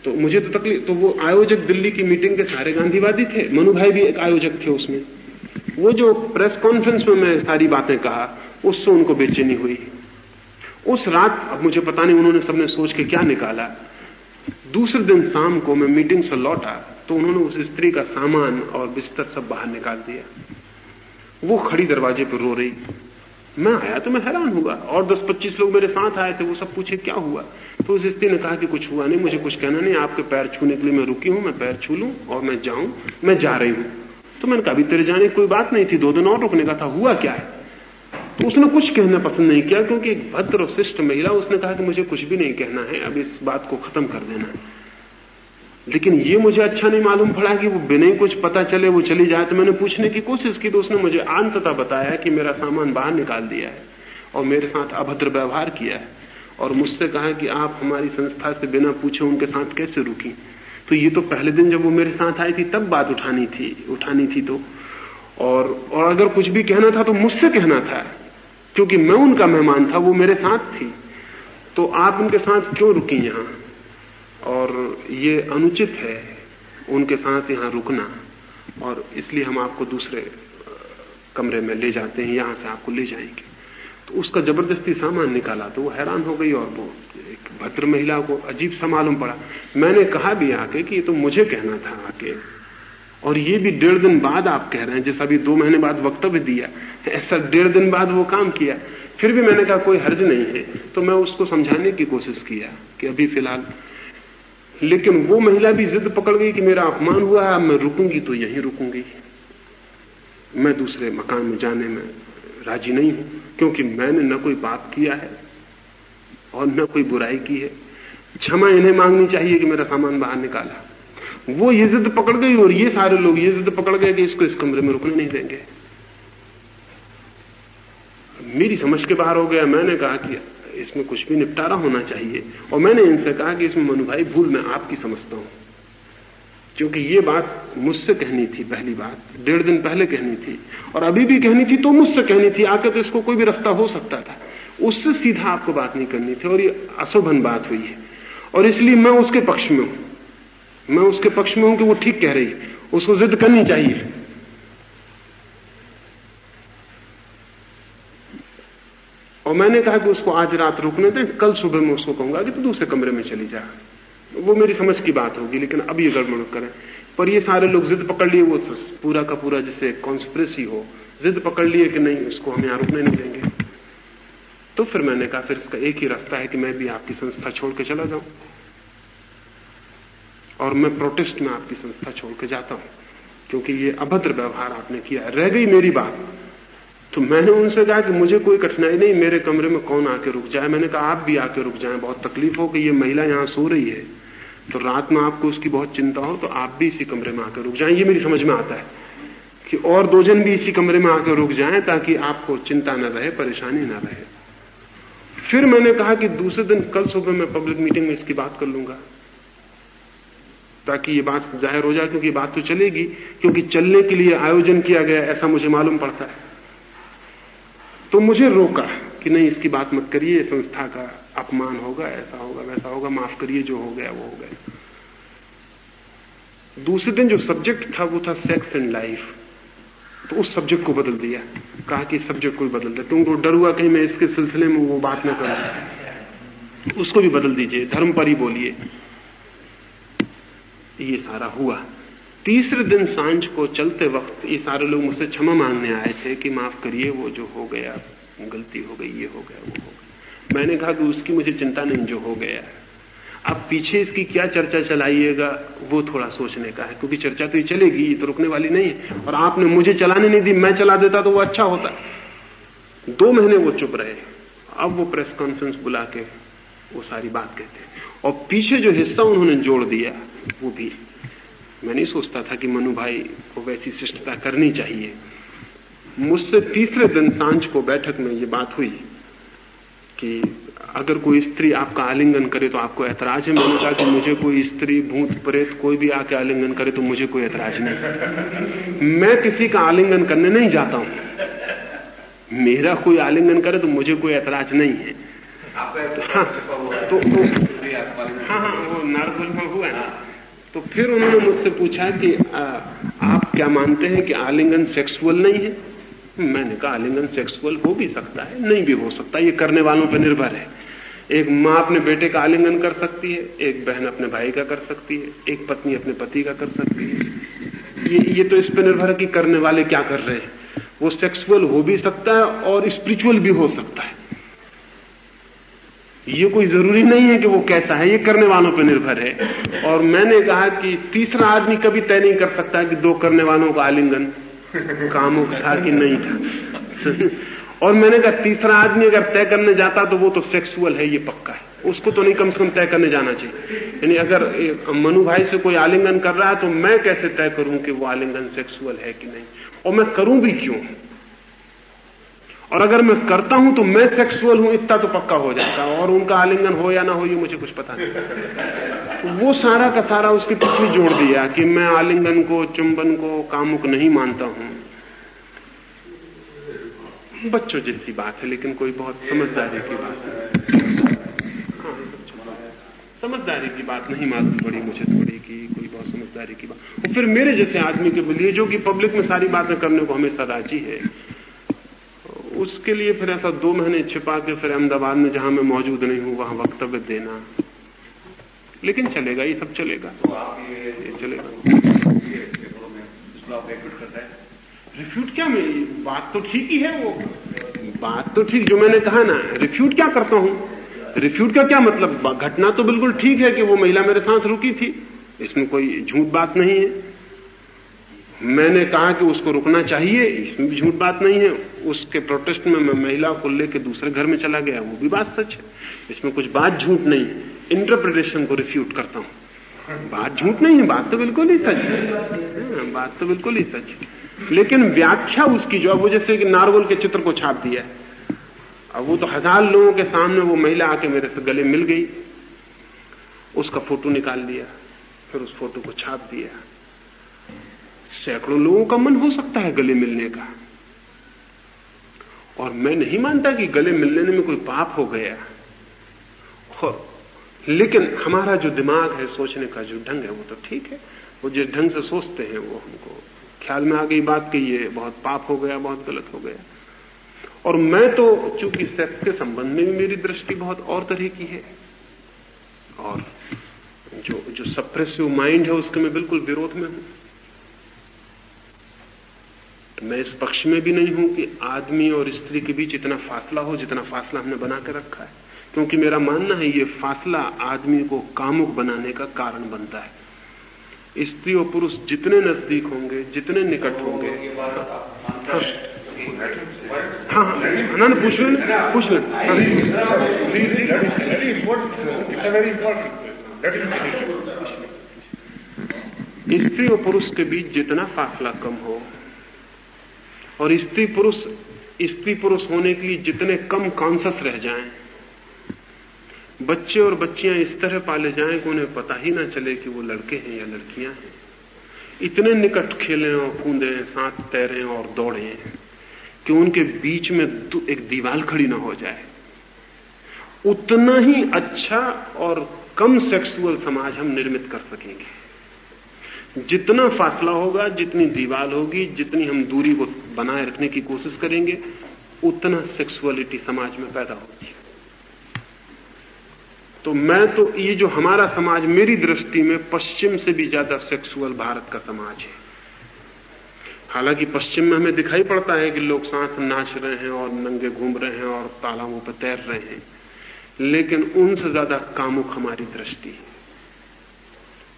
तो मुझे तो तकलीफ, तो वो आयोजक दिल्ली की मीटिंग के सारे गांधीवादी थे, मनु भाई भी एक आयोजक थे उसमें। वो जो प्रेस कॉन्फ्रेंस में मैं सारी बातें कहा उससे उनको बेचैनी हुई। उस रात, अब मुझे पता नहीं उन्होंने सबने सोच के क्या निकाला, दूसरे दिन शाम को मैं मीटिंग से लौटा तो उन्होंने उस स्त्री का सामान और बिस्तर सब बाहर निकाल दिया। वो खड़ी दरवाजे पर रो रही। मैं आया तो मैं हैरान हुआ और 10-25 लोग मेरे साथ आए थे। वो सब पूछे क्या हुआ, तो उस स्त्री ने कहा कि कुछ हुआ नहीं, मुझे कुछ कहना नहीं, आपके पैर छूने के लिए मैं रुकी हूं, मैं पैर छू लूं और मैं जाऊं, मैं जा रही हूं। तो मैंने कहा अभी तेरे जाने की कोई बात नहीं थी, 2 दिन और रुकने का था, हुआ क्या है? तो उसने कुछ कहना पसंद नहीं किया, क्योंकि एक भद्र और शिष्ट महिला, उसने कहा कि मुझे कुछ भी नहीं कहना है, अब इस बात को खत्म कर देना है। लेकिन ये मुझे अच्छा नहीं मालूम पड़ा कि वो बिना ही कुछ पता चले वो चली जाए। तो मैंने पूछने की कोशिश की तो उसने मुझे अंततः बताया कि मेरा सामान बाहर निकाल दिया है और मेरे साथ अभद्र व्यवहार किया है और मुझसे कहा कि आप हमारी संस्था से बिना पूछे उनके साथ कैसे रुकी। तो ये तो पहले दिन जब वो मेरे साथ आई थी तब बात उठानी थी तो और अगर कुछ भी कहना था तो मुझसे कहना था, क्योंकि मैं उनका मेहमान था, वो मेरे साथ थी। तो आप उनके साथ क्यों रुकी यहां, और ये अनुचित है उनके साथ यहां रुकना, और इसलिए हम आपको दूसरे कमरे में ले जाते हैं, यहां से आपको ले जाएंगे। तो उसका जबरदस्ती सामान निकाला तो वो हैरान हो गई और वो एक भद्र महिला को अजीब सा मालूम पड़ा। मैंने कहा भी आके कि ये तो मुझे कहना था आके, और ये भी 1.5 दिन बाद आप कह रहे हैं, जैसा अभी 2 महीने बाद वक्तव्य दिया, ऐसा 1.5 दिन बाद वो काम किया। फिर भी मैंने कहा कोई हर्ज नहीं है, तो मैं उसको समझाने की कोशिश किया कि अभी फिलहाल, लेकिन वो महिला भी जिद पकड़ गई कि मेरा अपमान हुआ है, मैं रुकूंगी तो यहीं रुकूंगी, मैं दूसरे मकान में जाने में राजी नहीं हूं, क्योंकि मैंने न कोई पाप किया है और न कोई बुराई की है। क्षमा इन्हें मांगनी चाहिए कि मेरा सामान बाहर निकाला। वो ये जिद पकड़ गई और ये सारे लोग ये जिद पकड़ गए कि इसको इस कमरे में रुकने नहीं देंगे। मेरी समझ के बाहर हो गया। मैंने कहा कि इसमें कुछ भी निपटारा होना चाहिए, और मैंने इनसे कहा कि इसमें मनु भाई भूल मैं आपकी समझता हूं, क्योंकि ये बात मुझसे कहनी थी, पहली बात 1.5 दिन पहले कहनी थी, और अभी भी कहनी थी तो मुझसे कहनी थी आके, तो इसको कोई भी रास्ता हो सकता था, उससे सीधा आपको बात नहीं करनी थी, और ये अशोभन बात हुई है। और इसलिए मैं उसके पक्ष में हूं, मैं उसके पक्ष में हूं कि वो ठीक कह रही है, उसको जिद करनी चाहिए। और मैंने कहा कि उसको आज रात रुकने दें, कल सुबह मैं उसको कहूंगा कि तू दूसरे कमरे में चली जा। वो मेरी समझ की बात होगी, लेकिन अब ये गड़बड़ करें। पर ये सारे लोग जिद पकड़ लिए, वो पूरा का पूरा जैसे कॉन्स्पिरेसी हो, जिद पकड़ लिए कि नहीं, उसको हम यहां रुकने नहीं देंगे। तो फिर मैंने कहा फिर इसका एक ही रास्ता है कि मैं भी आपकी संस्था छोड़ के चला जाऊं, और मैं प्रोटेस्ट में आपकी संस्था छोड़ के जाता हूं, क्योंकि ये अभद्र व्यवहार आपने किया। रह गई मेरी बात, तो मैंने उनसे कहा कि मुझे कोई कठिनाई नहीं, मेरे कमरे में कौन आके रुक जाए। मैंने कहा आप भी आके रुक जाएं, बहुत तकलीफ हो कि ये महिला यहां सो रही है, तो रात में आपको उसकी बहुत चिंता हो तो आप भी इसी कमरे में आकर रुक जाएं। ये मेरी समझ में आता है कि और 2 जन भी इसी कमरे में आकर रुक जाएं, ताकि आपको चिंता न रहे, परेशानी न रहे। फिर मैंने कहा कि दूसरे दिन कल सुबह मैं पब्लिक मीटिंग में इसकी बात कर लूंगा, ताकि ये बात जाहिर हो जाए, क्योंकि बात तो चलेगी, क्योंकि चलने के लिए आयोजन किया गया ऐसा मुझे मालूम पड़ता है। तो मुझे रोका कि नहीं, इसकी बात मत करिए, संस्था का अपमान होगा, ऐसा होगा वैसा होगा, माफ करिए, जो हो गया वो हो गया। दूसरे दिन जो सब्जेक्ट था वो था सेक्स एंड लाइफ, तो उस सब्जेक्ट को बदल दिया, कहा कि सब्जेक्ट को बदल दे, तुमको डर हुआ कहीं मैं इसके सिलसिले में वो बात न करूं, उसको भी बदल दीजिए, धर्म पर ही बोलिए। ये सारा हुआ। तीसरे दिन सांझ को चलते वक्त ये सारे लोग मुझसे क्षमा मांगने आए थे कि माफ करिए, वो जो हो गया गलती हो गई, ये हो गया वो हो गया। मैंने कहा कि उसकी मुझे चिंता नहीं, जो हो गया। अब पीछे इसकी क्या चर्चा चलाइएगा वो थोड़ा सोचने का है, क्योंकि चर्चा तो ये चलेगी, ये तो रुकने वाली नहीं है। और आपने मुझे चलाने नहीं दी, मैं चला देता तो वो अच्छा होता। 2 महीने वो चुप रहे, अब वो प्रेस कॉन्फ्रेंस बुला के वो सारी बात कहते हैं। और पीछे जो हिस्सा उन्होंने जोड़ दिया वो भी मैं नहीं सोचता था कि मनु भाई को वैसी शिष्टता करनी चाहिए। मुझसे तीसरे दिन सांझ को बैठक में ये बात हुई कि अगर कोई स्त्री आपका आलिंगन करे तो आपको ऐतराज है। मैंने कहा कि मुझे कोई स्त्री भूत प्रेत कोई भी आके आलिंगन करे तो मुझे कोई ऐतराज नहीं। मैं किसी का आलिंगन करने नहीं जाता हूं, मेरा कोई आलिंगन करे तो मुझे कोई ऐतराज नहीं है। हाँ, वो नारगोल में हुआ ना। तो फिर उन्होंने मुझसे पूछा कि आप क्या मानते हैं कि आलिंगन सेक्सुअल नहीं है? मैंने कहा आलिंगन सेक्सुअल हो भी सकता है, नहीं भी हो सकता, ये करने वालों पर निर्भर है। एक माँ अपने बेटे का आलिंगन कर सकती है, एक बहन अपने भाई का कर सकती है, एक पत्नी अपने पति का कर सकती है। ये तो इस पर निर्भर है कि करने वाले क्या कर रहे हैं। वो सेक्सुअल हो भी सकता है और स्पिरिचुअल भी हो सकता है। ये कोई जरूरी नहीं है कि वो कैसा है, ये करने वालों पर निर्भर है। और मैंने कहा कि तीसरा आदमी कभी तय नहीं कर सकता कि 2 करने वालों का आलिंगन कामुक था कि नहीं था। और मैंने कहा तीसरा आदमी अगर तय करने जाता तो वो तो सेक्सुअल है, ये पक्का है, उसको तो नहीं कम से कम तय करने जाना चाहिए। यानी अगर मनु भाई से कोई आलिंगन कर रहा है तो मैं कैसे तय करूं कि वो आलिंगन सेक्सुअल है कि नहीं, और मैं करूं भी क्यों? और अगर मैं करता हूं तो मैं सेक्सुअल हूं, इतना तो पक्का हो जाता है, और उनका आलिंगन हो या ना हो ये मुझे कुछ पता नहीं। वो सारा का सारा उसके पीछे जोड़ दिया कि मैं आलिंगन को चुंबन को कामुक नहीं मानता हूं। बच्चों जैसी बात है, लेकिन कोई बहुत समझदारी की बात है। हाँ, समझदारी की बात नहीं मालूम पड़ी मुझे थोड़ी कि कोई बहुत समझदारी की बात। और फिर मेरे जैसे आदमी के लिए जो कि पब्लिक में सारी बातें करने को हमेशा राजी है, उसके लिए फिर ऐसा 2 महीने छिपा के फिर अहमदाबाद में जहां मैं मौजूद नहीं हूं वहां वक्तव्य देना। लेकिन चलेगा, ये सब चलेगा, ये चलेगा। रिफ्यूट क्या, मैं बात तो ठीक ही है, वो बात तो ठीक जो मैंने कहा ना। रिफ्यूट क्या करता हूं? रिफ्यूट का क्या मतलब? घटना तो बिल्कुल ठीक है कि वो महिला मेरे साथ रुकी थी, इसमें कोई झूठ बात नहीं है। मैंने कहा कि उसको रुकना चाहिए, इसमें भी झूठ बात नहीं है। उसके प्रोटेस्ट में मैं महिला को लेकर दूसरे घर में चला गया, वो भी बात सच है, इसमें कुछ बात झूठ नहीं है। इंटरप्रिटेशन को रिफ्यूट करता हूं, बात झूठ नहीं है, बात तो बिल्कुल ही सच है, बात तो बिल्कुल ही सच है। लेकिन व्याख्या उसकी जो है वो जैसे कि नारगोल के चित्र को छाप दिया है। अब वो तो 1000 लोगों के सामने वो महिला आके मेरे से गले मिल गई, उसका फोटो निकाल लिया, फिर उस फोटो को छाप दिया। सैकड़ों लोगों का मन हो सकता है गले मिलने का, और मैं नहीं मानता कि गले मिलने में कोई पाप हो गया। लेकिन हमारा जो दिमाग है, सोचने का जो ढंग है, वो तो ठीक है। वो जिस ढंग से सोचते हैं वो हमको ख्याल में आ गई बात कि ये बहुत पाप हो गया, बहुत गलत हो गया। और मैं तो चूंकि सेक्स के संबंध में भी मेरी दृष्टि बहुत और तरह की है, और जो सप्रेसिव माइंड है उसके मैं बिल्कुल विरोध में हूं। मैं इस पक्ष में भी नहीं हूं कि आदमी और स्त्री के बीच इतना फासला हो जितना फासला हमने बना के रखा है, क्योंकि मेरा मानना है ये फासला आदमी को कामुक बनाने का कारण बनता है। स्त्री और पुरुष जितने नजदीक होंगे, जितने निकट होंगे, हाँ ना पूछ लेना, पूछ लेना। स्त्री और पुरुष के बीच जितना फासला कम हो, और स्त्री पुरुष होने के लिए जितने कम कॉन्शियस रह जाएं, बच्चे और बच्चियां इस तरह पाले जाएं कि उन्हें पता ही ना चले कि वो लड़के हैं या लड़कियां हैं, इतने निकट खेलें और कूदें, साथ तैरें और दौड़ें कि उनके बीच में एक दीवार खड़ी ना हो जाए, उतना ही अच्छा और कम सेक्सुअल समाज हम निर्मित कर सकेंगे। जितना फासला होगा, जितनी दीवार होगी, जितनी हम दूरी को बनाए रखने की कोशिश करेंगे, उतना सेक्सुअलिटी समाज में पैदा होगी। तो मैं तो ये जो हमारा समाज, मेरी दृष्टि में पश्चिम से भी ज्यादा सेक्सुअल भारत का समाज है। हालांकि पश्चिम में हमें दिखाई पड़ता है कि लोग साथ नाच रहे हैं और नंगे घूम रहे हैं और तालाबों पर तैर रहे हैं, लेकिन उनसे ज्यादा कामुक हमारी दृष्टि है।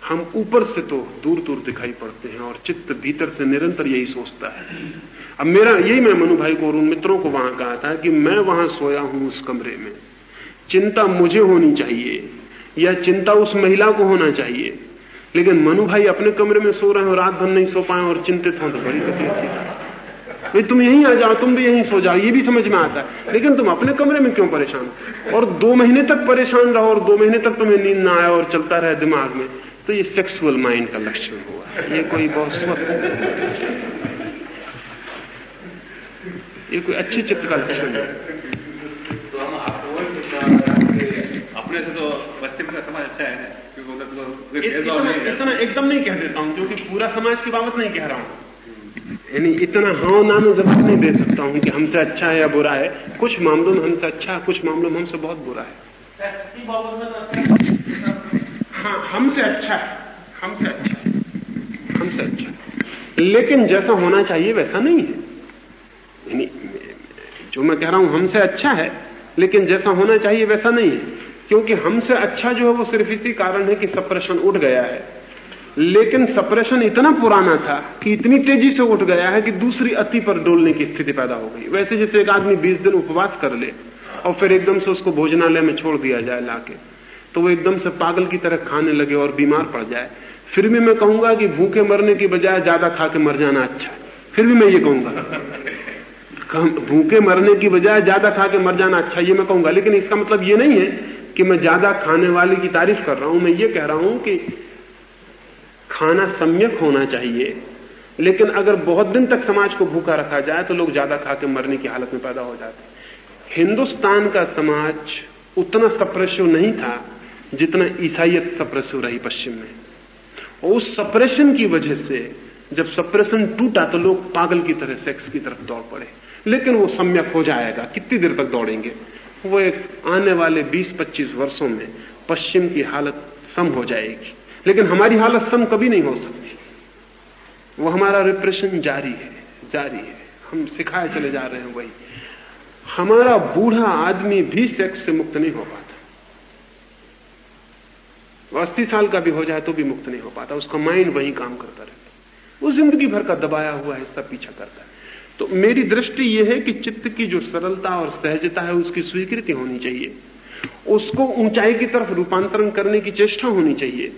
हम ऊपर से तो दूर दूर दिखाई पड़ते हैं और चित्त भीतर से निरंतर यही सोचता है। अब मेरा यही, मैं मनु भाई को और उन मित्रों को वहां कहा था कि मैं वहां सोया हूं उस कमरे में, चिंता मुझे होनी चाहिए या चिंता उस महिला को होना चाहिए, लेकिन मनु भाई अपने कमरे में सो रहे हैं और रात भर नहीं सो पाए और चिंतित हों तो बड़ी तकलीफ थी। भाई तुम यहीं आ जाओ, तुम भी यहीं सो जाओ, ये भी समझ में आता है, लेकिन तुम अपने कमरे में क्यों परेशान हो? और 2 महीने तक परेशान रहो और 2 महीने तक तुम्हें नींद ना आए और चलता रहे दिमाग में, तो ये सेक्सुअल माइंड का लक्षण हुआ। ये कोई बहुत स्वस्थ, ये कोई अच्छी चित्त का लक्षण है। तो हम अपने से तो बच्चे का समाज अच्छा है, इतना एकदम नहीं कह देता हूं, क्योंकि पूरा समाज की बाबत नहीं कह रहा हूं, यानी इतना हाँ ना में जवाब नहीं दे सकता हूं कि हमसे अच्छा है या बुरा है। कुछ मामलों में हमसे अच्छा है, कुछ मामलों में हमसे बहुत बुरा है। हाँ, हमसे अच्छा है, हमसे अच्छा है, हमसे अच्छा है, लेकिन जैसा होना चाहिए वैसा नहीं है। यानी जो मैं कह रहा हूं हमसे अच्छा है, लेकिन जैसा होना चाहिए वैसा नहीं है, क्योंकि हमसे अच्छा जो है वो सिर्फ इसी कारण है कि सप्रेशन उठ गया है, लेकिन सप्रेशन इतना पुराना था कि इतनी तेजी से उठ गया है कि दूसरी अति पर डोलने की स्थिति पैदा हो गई। वैसे जैसे एक आदमी 20 दिन उपवास कर ले और फिर एकदम से उसको भोजनालय में छोड़ दिया जाए लाके, तो वो एकदम से पागल की तरह खाने लगे और बीमार पड़ जाए। फिर भी मैं कहूंगा कि भूखे मरने की बजाय ज्यादा खा के मर जाना अच्छा है। फिर भी मैं ये कहूंगा, भूखे मरने की बजाय ज्यादा खा के मर जाना अच्छा, ये मैं कहूंगा। लेकिन इसका मतलब ये नहीं है कि मैं ज्यादा खाने वाले की तारीफ कर रहा हूं। मैं ये कह रहा हूं कि खाना सम्यक होना चाहिए, लेकिन अगर बहुत दिन तक समाज को भूखा रखा जाए तो लोग ज्यादा खा के मरने की हालत में पैदा हो जाते हैं। हिंदुस्तान का समाज उतना सप्रेसिव नहीं था जितना ईसाइयत सप्रेसिव रही पश्चिम में, और उस सप्रेशन की वजह से जब सप्रेशन टूटा तो लोग पागल की तरह सेक्स की तरफ दौड़ पड़े। लेकिन वो सम्यक हो जाएगा, कितनी देर तक दौड़ेंगे? वो एक आने वाले 20-25 वर्षों में पश्चिम की हालत सम हो जाएगी, लेकिन हमारी हालत सम कभी नहीं हो सकती। वो हमारा रिप्रेशन जारी है, जारी है, हम सिखाए चले जा रहे हैं वही। हमारा बूढ़ा आदमी भी सेक्स से मुक्त नहीं हो पाता, वो 80 साल का भी हो जाए तो भी मुक्त नहीं हो पाता। उसका माइंड वही काम करता रहता है, वो जिंदगी भर का दबाया हुआ हिस्सा पीछा करता है। तो मेरी दृष्टि यह है कि चित्त की जो सरलता और सहजता है उसकी स्वीकृति होनी चाहिए, उसको ऊंचाई की तरफ रूपांतरण करने की चेष्टा होनी चाहिए,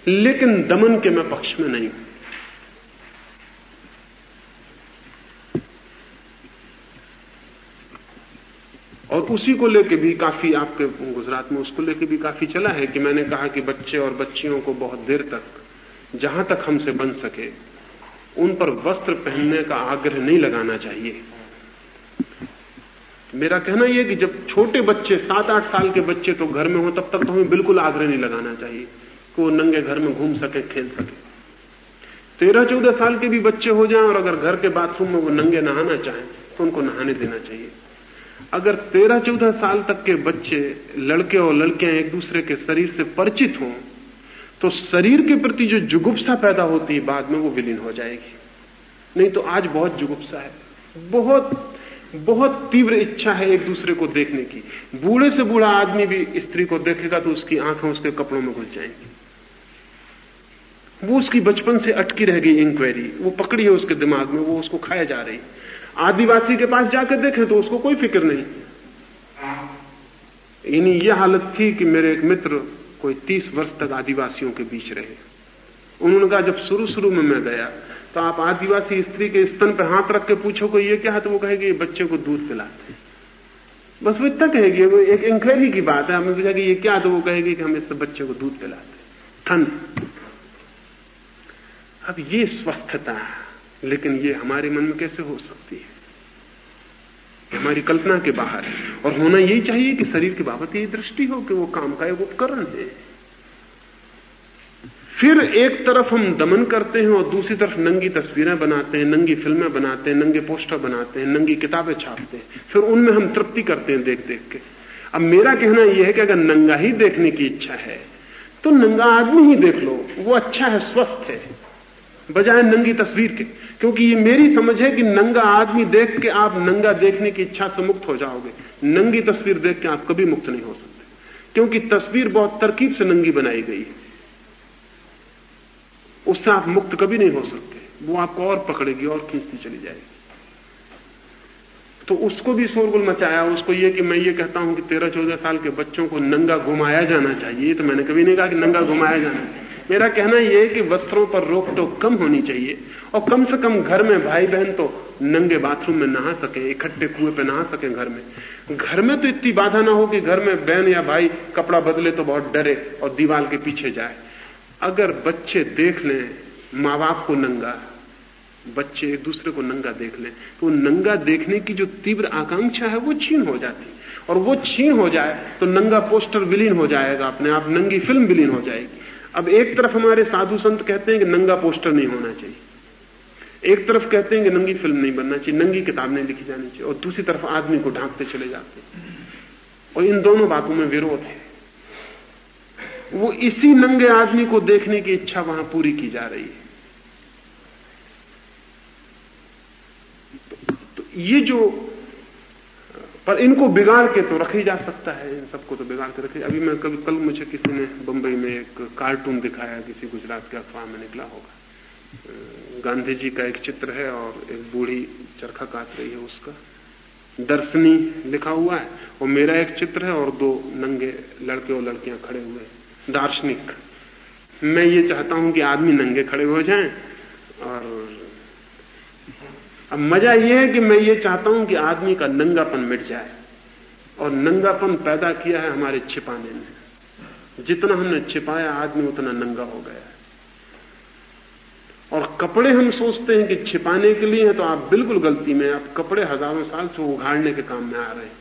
लेकिन दमन के मैं पक्ष में नहीं हूं। और उसी को लेके भी काफी, आपके गुजरात में उसको लेके भी काफी चला है कि मैंने कहा कि बच्चे और बच्चियों को बहुत देर तक जहां तक हमसे बन सके उन पर वस्त्र पहनने का आग्रह नहीं लगाना चाहिए। मेरा कहना यह कि जब छोटे बच्चे 7-8 साल के बच्चे तो घर में हो तब तक तो हमें बिल्कुल आग्रह नहीं लगाना चाहिए कि वो नंगे घर में घूम सके, खेल सके। 13-14 साल के भी बच्चे हो जाएं और अगर घर के बाथरूम में वो नंगे नहाना चाहें तो उनको नहाने देना चाहिए। अगर 13-14 साल तक के बच्चे, लड़के और लड़कियां एक दूसरे के शरीर से परिचित हों तो शरीर के प्रति जो जुगुप्सा पैदा होती है बाद में वो विलीन हो जाएगी। नहीं तो आज बहुत जुगुप्सा है, बहुत बहुत तीव्र इच्छा है एक दूसरे को देखने की। बूढ़े से बूढ़ा आदमी भी स्त्री को देखेगा तो उसकी आंखें उसके कपड़ों में घुस जाएंगी। वो उसकी बचपन से अटकी रह गई इंक्वायरी, वो पकड़ी है उसके दिमाग में, वो उसको खाया जा रही। आदिवासी के पास जाकर देखे तो उसको कोई फिक्र नहीं। यानी यह हालत थी कि मेरे एक मित्र कोई 30 वर्ष तक आदिवासियों के बीच रहे। उन्होंने कहा जब शुरू में मैं गया तो आप आदिवासी स्त्री के स्तन पर हाथ रख के पूछो को ये क्या है तो वो कहेगी बच्चे को दूध पिलाते। बस वो इतना कहेगी, वो एक इंक्वायरी की बात है। हमने पूछा कि ये क्या, तो वो कहेगी कि हम इससे बच्चे को दूध पिलाते। ठंड। अब ये स्वस्थता, लेकिन ये हमारे मन में कैसे हो सकती है? हमारी कल्पना के बाहर है। और होना यही चाहिए कि शरीर की बाबत यही दृष्टि हो कि वो काम का एक उपकरण है। फिर एक तरफ हम दमन करते हैं और दूसरी तरफ नंगी तस्वीरें बनाते हैं, नंगी फिल्में बनाते हैं, नंगे पोस्टर बनाते हैं, नंगी किताबें छापते हैं, फिर उनमें हम तृप्ति करते हैं देख देख के। अब मेरा कहना यह है कि अगर नंगा ही देखने की इच्छा है तो नंगा आदमी ही देख लो, वो अच्छा है, स्वस्थ है। बजाय नंगी तस्वीर के। क्योंकि ये मेरी समझ है कि नंगा आदमी देख के आप नंगा देखने की इच्छा से मुक्त हो जाओगे, नंगी तस्वीर देख के आप कभी मुक्त नहीं हो सकते, क्योंकि तस्वीर बहुत तरकीब से नंगी बनाई गई है, उससे आप मुक्त कभी नहीं हो सकते, वो आपको और पकड़ेगी और खींचती चली जाएगी। तो उसको भी शोरगुल मचाया, उसको ये कि मैं ये कहता हूं कि 13-14 साल के बच्चों को नंगा घुमाया जाना चाहिए, तो मैंने कभी नहीं कहा कि नंगा घुमाया जाना चाहिए। मेरा कहना यह है कि वस्त्रों पर रोक टोक कम होनी चाहिए, और कम से कम घर में भाई बहन तो नंगे बाथरूम में नहा सके, इकट्ठे कुएं पे नहा सके। घर में तो इतनी बाधा ना हो कि घर में बहन या भाई कपड़ा बदले तो बहुत डरे और दीवार के पीछे जाए। अगर बच्चे देख लें माँ बाप को नंगा, बच्चे एक दूसरे को नंगा देख लें, तो नंगा देखने की जो तीव्र आकांक्षा है वो छीन हो जाती, और वो छीन हो जाए तो नंगा पोस्टर विलीन हो जाएगा अपने आप, नंगी फिल्म विलीन हो जाएगी। अब एक तरफ हमारे साधु संत कहते हैं कि नंगा पोस्टर नहीं होना चाहिए, एक तरफ कहते हैं कि नंगी फिल्म नहीं बनना चाहिए, नंगी किताब नहीं लिखी जानी चाहिए, और दूसरी तरफ आदमी को ढांकते चले जाते हैं, और इन दोनों बातों में विरोध है। वो इसी नंगे आदमी को देखने की इच्छा वहां पूरी की जा रही है। तो ये जो, पर इनको बिगाड़ के तो रखा ही जा सकता है, इन सबको तो बिगाड़ के रखे। अभी मैं कल मुझे किसी ने बंबई में एक कार्टून दिखाया, किसी गुजरात के अखबार में निकला होगा, गांधी जी का एक चित्र है और एक बूढ़ी चरखा काट रही है, उसका दर्शनी लिखा हुआ है, और मेरा एक चित्र है और 2 नंगे लड़के और लड़कियां खड़े हुए हैं, दार्शनिक। मैं ये चाहता हूं कि आदमी नंगे खड़े हो जाएं, और अब मजा यह है कि मैं ये चाहता हूं कि आदमी का नंगापन मिट जाए, और नंगापन पैदा किया है हमारे छिपाने ने। जितना हमने छिपाया आदमी उतना नंगा हो गया है। और कपड़े हम सोचते हैं कि छिपाने के लिए हैं, तो आप बिल्कुल गलती में, आप कपड़े हजारों साल से उघाड़ने के काम में आ रहे हैं।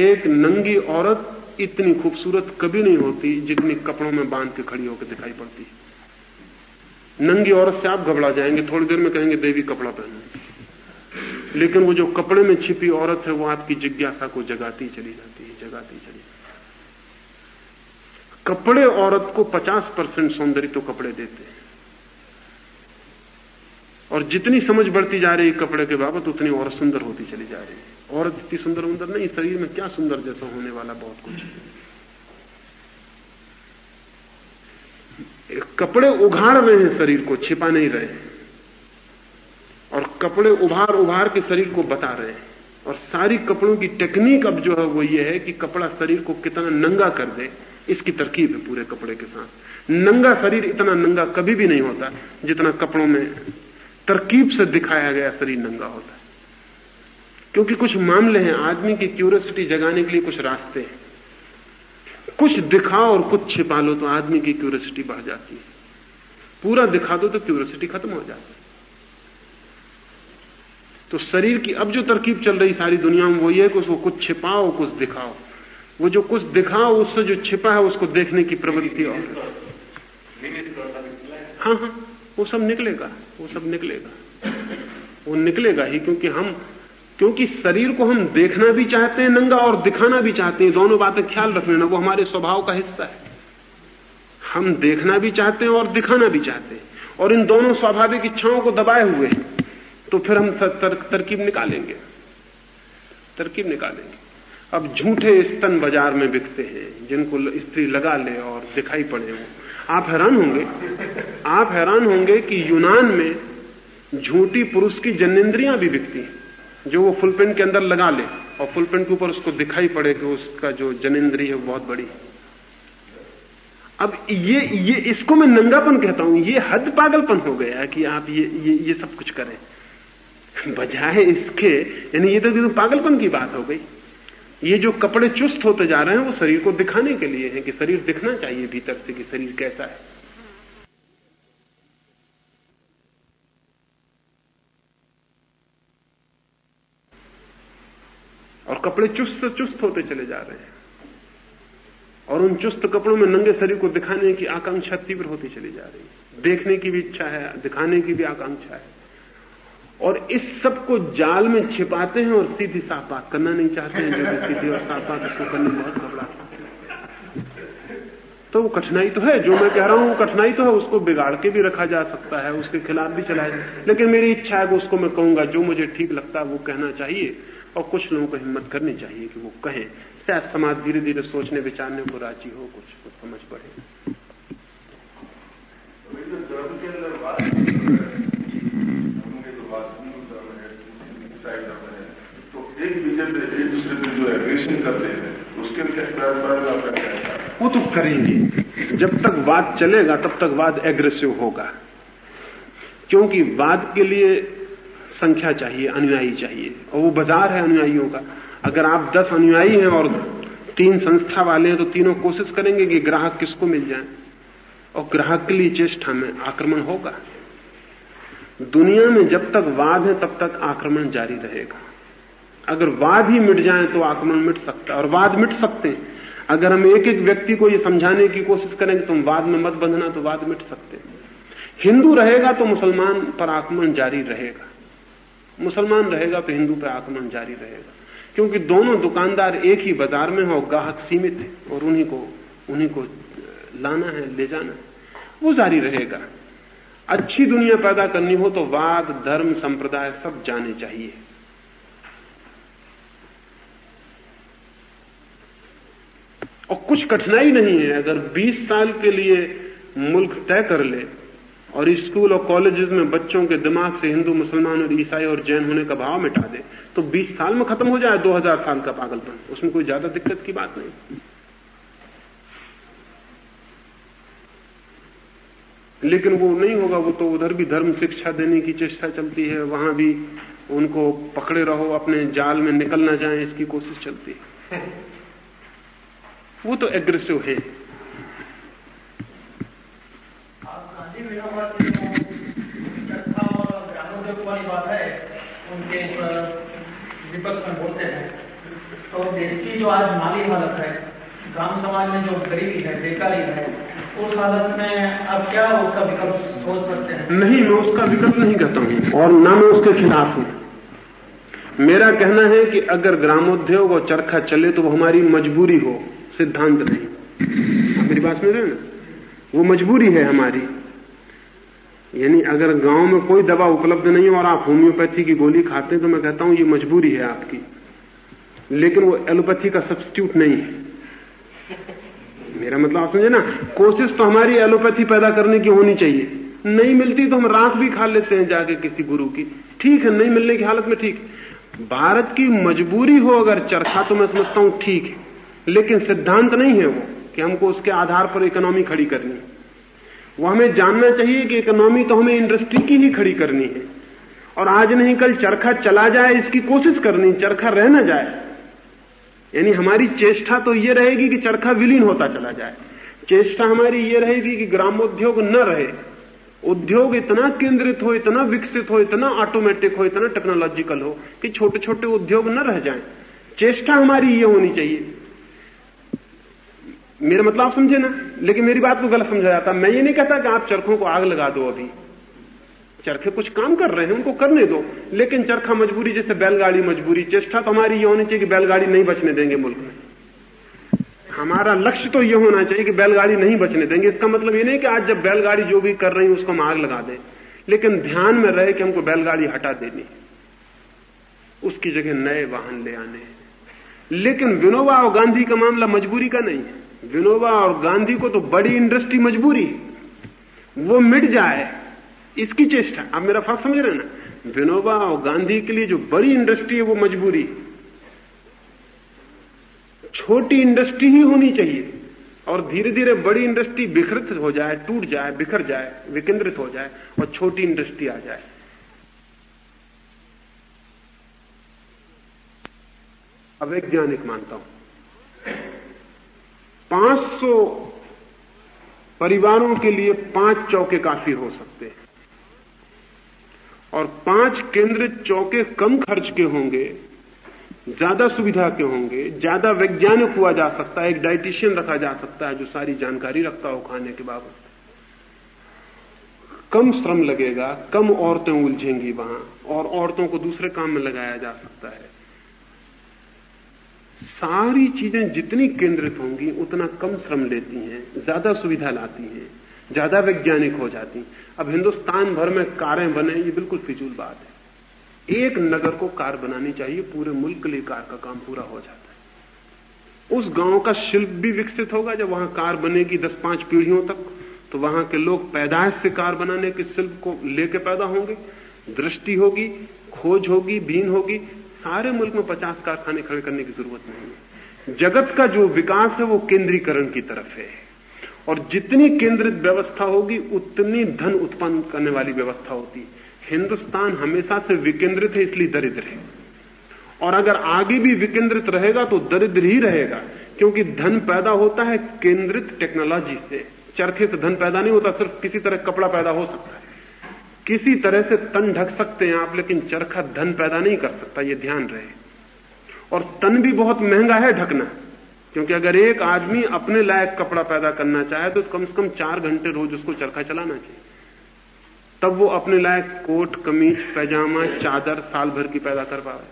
एक नंगी औरत इतनी खूबसूरत कभी नहीं होती जितनी कपड़ों में बांध के खड़ी होकर दिखाई पड़ती है। नंगी औरत से आप घबरा जाएंगे, थोड़ी देर में कहेंगे देवी कपड़ा पहनो, लेकिन वो जो कपड़े में छिपी औरत है वो आपकी जिज्ञासा को जगाती चली जाती है, जगाती चली। कपड़े औरत को 50% सौंदर्य तो कपड़े देते हैं, और जितनी समझ बढ़ती जा रही है कपड़े के बाबत उतनी औरत सुंदर होती चली जा रही है। औरत इतनी सुंदर नहीं, शरीर में क्या सुंदर जैसा होने वाला बहुत कुछ है। कपड़े उघाड़ रहे हैं, शरीर को छिपा नहीं रहे हैं, और कपड़े उभार के शरीर को बता रहे हैं। और सारी कपड़ों की टेक्निक अब जो है वो ये है कि कपड़ा शरीर को कितना नंगा कर दे, इसकी तरकीब है पूरे कपड़े के साथ। नंगा शरीर इतना नंगा कभी भी नहीं होता जितना कपड़ों में तरकीब से दिखाया गया शरीर नंगा होता है। क्योंकि कुछ मामले हैं, आदमी की क्यूरियोसिटी जगाने के लिए कुछ रास्ते हैं। कुछ दिखाओ और कुछ छिपा लो तो आदमी की क्यूरियोसिटी बढ़ जाती है। पूरा दिखा दो तो क्यूरियोसिटी खत्म हो जाती है। तो शरीर की अब जो तरकीब चल रही सारी दुनिया में वो ये है कि उसको कुछ छिपाओ कुछ दिखाओ। वो जो कुछ दिखाओ उससे जो छिपा है उसको देखने की प्रवृत्ति और हाँ, वो सब निकलेगा, वो सब निकलेगा, वो निकलेगा ही। क्योंकि शरीर को हम देखना भी चाहते हैं नंगा और दिखाना भी चाहते हैं। दोनों बातें ख्याल रख लेना, वो हमारे स्वभाव का हिस्सा है। हम देखना भी चाहते हैं और दिखाना भी चाहते हैं, और इन दोनों स्वाभाविक इच्छाओं को दबाए हुए हैं। तो फिर हम तरकीब निकालेंगे। अब झूठे स्तन बाजार में बिकते हैं जिनको स्त्री लगा ले और दिखाई पड़े हो। आप हैरान होंगे कि यूनान में झूठी पुरुष की जनेंद्रियां भी बिकती हैं, जो वो फुल पेंट के अंदर लगा ले और फुल पेंट के ऊपर उसको दिखाई पड़े कि उसका जो जनेंद्री है वो बहुत बड़ी। अब ये इसको मैं नंगापन कहता हूं। ये हद पागलपन हो गया है कि आप ये सब कुछ करें बजाय इसके, यानी ये तो पागलपन की बात हो गई। ये जो कपड़े चुस्त होते जा रहे हैं वो शरीर को दिखाने के लिए है कि शरीर दिखना चाहिए भीतर से कि शरीर कैसा है। और कपड़े चुस्त से चुस्त होते चले जा रहे हैं, और उन चुस्त कपड़ों में नंगे शरीर को दिखाने की आकांक्षा तीव्र होती चली जा रही है। देखने की भी इच्छा है, दिखाने की भी आकांक्षा है, और इस सब को जाल में छिपाते हैं और सीधी साफ बात करना नहीं चाहते हैं। जो भी सीधी और साफ बात उसको करने बहुत घबराते हैं। तो वो कठिनाई तो है, जो मैं कह रहा हूं वो कठिनाई तो है, उसको बिगाड़ के भी रखा जा सकता है, उसके खिलाफ भी चलाया, लेकिन मेरी इच्छा है कि उसको मैं कहूंगा, जो मुझे ठीक लगता है वो कहना चाहिए, और कुछ लोगों को हिम्मत करनी चाहिए कि वो कहें, शायद समाज धीरे धीरे सोचने विचारने को राजी हो, कुछ समझ पड़े। धर्म के अंदर बात तो एक दूसरे पे जो एग्रेशन करते हैं उसके बारे में आपका क्या है? वो तो करेंगे, जब तक वाद चलेगा तब तक वाद एग्रेसिव होगा, क्योंकि वाद के लिए संख्या चाहिए, अनुयायी चाहिए, और वो बाजार है अनुयायियों का। अगर आप 10 अनुयायी हैं और 3 संस्था वाले हैं तो तीनों कोशिश करेंगे कि ग्राहक किसको मिल जाए, और ग्राहक के लिए चेष्टा में आक्रमण होगा। दुनिया में जब तक वाद है तब तक आक्रमण जारी रहेगा। अगर वाद ही मिट जाए तो आक्रमण मिट सकता है, और वाद मिट सकते हैं। अगर हम एक एक व्यक्ति को ये समझाने की कोशिश करेंगे तुम वाद में मत बंधना, तो वाद मिट सकते हैं। हिंदू रहेगा तो मुसलमान पर आक्रमण जारी रहेगा, मुसलमान रहेगा तो हिंदू पर आक्रमण जारी रहेगा, क्योंकि दोनों दुकानदार एक ही बाजार में हो, ग्राहक सीमित है, और उन्हीं को लाना है, ले जाना है, वो जारी रहेगा। अच्छी दुनिया पैदा करनी हो तो वाद, धर्म, संप्रदाय सब जाने चाहिए। और कुछ कठिनाई नहीं है। अगर 20 साल के लिए मुल्क तय कर ले और स्कूल और कॉलेजेस में बच्चों के दिमाग से हिंदू, मुसलमान और ईसाई और जैन होने का भाव मिटा दे, तो 20 साल में खत्म हो जाए 2000 साल का पागलपन, उसमें कोई ज्यादा दिक्कत की बात नहीं। लेकिन वो नहीं होगा, वो तो उधर भी धर्म शिक्षा देने की चेष्टा चलती है, वहां भी उनको पकड़े रहो, अपने जाल में निकल ना जाए, इसकी कोशिश चलती है। वो तो एग्रेसिव है। बात है उनके विपक्ष में बोलते हैं, तो देश की जो आज माली हालत है, ग्राम समाज में जो गरीबी है, बेकारी है, उस हालत में अब क्या उसका विकल्प सोच सकते हैं? नहीं, मैं उसका विकल्प नहीं कहता हूं और ना मैं उसके खिलाफ हूं। मेरा कहना है कि अगर ग्रामोद्योग और चरखा चले तो वो हमारी मजबूरी हो, सिद्धांत नहीं। मेरी बात समझ रहे हैं ना? वो मजबूरी है हमारी। यानी अगर गांव में कोई दवा उपलब्ध नहीं है और आप होम्योपैथी की गोली खाते हैं तो मैं कहता हूं ये मजबूरी है आपकी, लेकिन वो एलोपैथी का सब्स्टिट्यूट नहीं है। मेरा मतलब आप समझे ना? कोशिश तो हमारी एलोपैथी पैदा करने की होनी चाहिए। नहीं मिलती तो हम राख भी खा लेते हैं जाके किसी गुरु की, ठीक है, नहीं मिलने की हालत में ठीक। भारत की मजबूरी हो अगर चरखा तो मैं समझता हूं ठीक है, लेकिन सिद्धांत नहीं है वो कि हमको उसके आधार पर इकोनॉमी खड़ी करनी है। वो हमें जानना चाहिए कि इकोनॉमी तो हमें इंडस्ट्री की ही खड़ी करनी है, और आज नहीं कल चरखा चला जाए इसकी कोशिश करनी, चरखा रह न जाए। यानी हमारी चेष्टा तो ये रहेगी कि चरखा विलीन होता चला जाए। चेष्टा हमारी ये रहेगी कि ग्रामोद्योग न रहे, उद्योग इतना केंद्रित हो, इतना विकसित हो, इतना ऑटोमेटिक हो, इतना टेक्नोलॉजिकल हो कि छोटे छोटे उद्योग न रह जाएं। चेष्टा हमारी ये होनी चाहिए। मेरा मतलब आप समझे ना? लेकिन मेरी बात को गलत समझा जाता। मैं ये नहीं कहता कि आप चरखों को आग लगा दो, अभी चरखे कुछ काम कर रहे हैं उनको करने दो, लेकिन चरखा मजबूरी, जैसे बैलगाड़ी मजबूरी। चेष्टा तो हमारी ये होनी चाहिए कि बैलगाड़ी नहीं बचने देंगे मुल्क में। हमारा लक्ष्य तो ये होना चाहिए कि बैलगाड़ी नहीं बचने देंगे। इसका मतलब ये नहीं कि आज जब बैलगाड़ी जो भी कर रही है उसको हम आग लगा दें, लेकिन ध्यान में रहे कि हमको बैलगाड़ी हटा देनी, उसकी जगह नए वाहन ले आने। लेकिन विनोबा और गांधी का मामला मजबूरी का नहीं है। विनोबा और गांधी को तो बड़ी इंडस्ट्री मजबूरी, वो मिट जाए इसकी चेष्टा। आप मेरा फर्क समझ रहे हैं ना? विनोबा और गांधी के लिए जो बड़ी इंडस्ट्री है वो मजबूरी, छोटी इंडस्ट्री ही होनी चाहिए, और धीरे धीरे बड़ी इंडस्ट्री विकृत हो जाए, टूट जाए, बिखर जाए, विकेंद्रित हो जाए, और छोटी इंडस्ट्री आ जाए। अवैज्ञानिक मानता हूं 500 परिवारों के लिए 5 चौके काफी हो सकते हैं, और 5 केंद्रित चौके कम खर्च के होंगे, ज्यादा सुविधा के होंगे, ज्यादा वैज्ञानिक हुआ जा सकता है। एक डाइटिशियन रखा जा सकता है जो सारी जानकारी रखता हो खाने के बाबत। कम श्रम लगेगा, कम औरतें उलझेंगी वहां, और औरतों को दूसरे काम में लगाया जा सकता है। सारी चीजें जितनी केंद्रित होंगी उतना कम श्रम लेती हैं, ज्यादा सुविधा लाती हैं, ज्यादा वैज्ञानिक हो जाती हैं। अब हिंदुस्तान भर में कारें बने, ये बिल्कुल फिजूल बात है। एक नगर को कार बनानी चाहिए, पूरे मुल्क के लिए कार का काम पूरा हो जाता है। उस गांव का शिल्प भी विकसित होगा जब वहां कार बनेगी 10-5 पीढ़ियों तक, तो वहां के लोग पैदाइश से कार बनाने के शिल्प को लेके पैदा होंगे, दृष्टि होगी, खोज होगी, बीन होगी। सारे मुल्क में 50 कारखाने खड़े करने की जरूरत नहीं है। जगत का जो विकास है वो केंद्रीकरण की तरफ है, और जितनी केंद्रित व्यवस्था होगी उतनी धन उत्पन्न करने वाली व्यवस्था होती है। हिंदुस्तान हमेशा से विकेंद्रित है, इसलिए दरिद्र है, और अगर आगे भी विकेंद्रित रहेगा तो दरिद्र ही रहेगा, क्योंकि धन पैदा होता है केंद्रित टेक्नोलॉजी से। चरखे से धन पैदा नहीं होता, सिर्फ किसी तरह कपड़ा पैदा हो सकता है, किसी तरह से तन ढक सकते हैं आप, लेकिन चरखा धन पैदा नहीं कर सकता, ये ध्यान रहे। और तन भी बहुत महंगा है ढकना, क्योंकि अगर एक आदमी अपने लायक कपड़ा पैदा करना चाहे तो कम से कम 4 घंटे रोज उसको चरखा चलाना चाहिए, तब वो अपने लायक कोट, कमीज, पैजामा, चादर साल भर की पैदा कर पाए।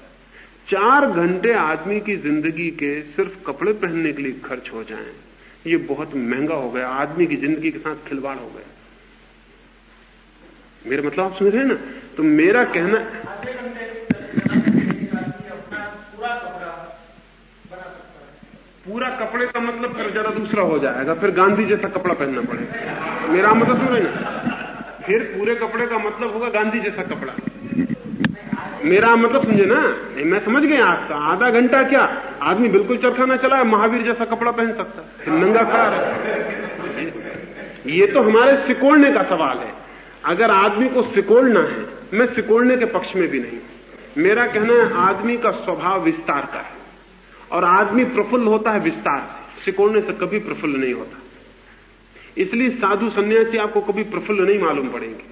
4 घंटे आदमी की जिंदगी के सिर्फ कपड़े पहनने के लिए खर्च हो जाएं, ये बहुत महंगा हो गया, आदमी की जिंदगी के साथ खिलवाड़ हो गया। मेरा मतलब आप समझ रहे हैं ना? तो मेरा कहना, पूरा कपड़े का मतलब फिर जरा दूसरा हो जाएगा, फिर गांधी जैसा कपड़ा पहनना पड़ेगा। मेरा मतलब समझ रहे ना? फिर पूरे कपड़े का मतलब होगा गांधी जैसा कपड़ा। मेरा मतलब समझे ना? मैं समझ गया आपका। आधा घंटा क्या आदमी बिल्कुल चरखा ना चलाए, महावीर जैसा कपड़ा पहन सकता है, नंगा खड़ा रहे। ये तो हमारे सिकोड़ने का सवाल है। अगर आदमी को सिकोड़ना है, मैं सिकोड़ने के पक्ष में भी नहीं। मेरा कहना है आदमी का स्वभाव विस्तार का है, और आदमी प्रफुल्ल होता है विस्तार से, सिकोड़ने से कभी प्रफुल्ल नहीं होता। इसलिए साधु सन्यासी आपको कभी प्रफुल्ल नहीं मालूम पड़ेंगे,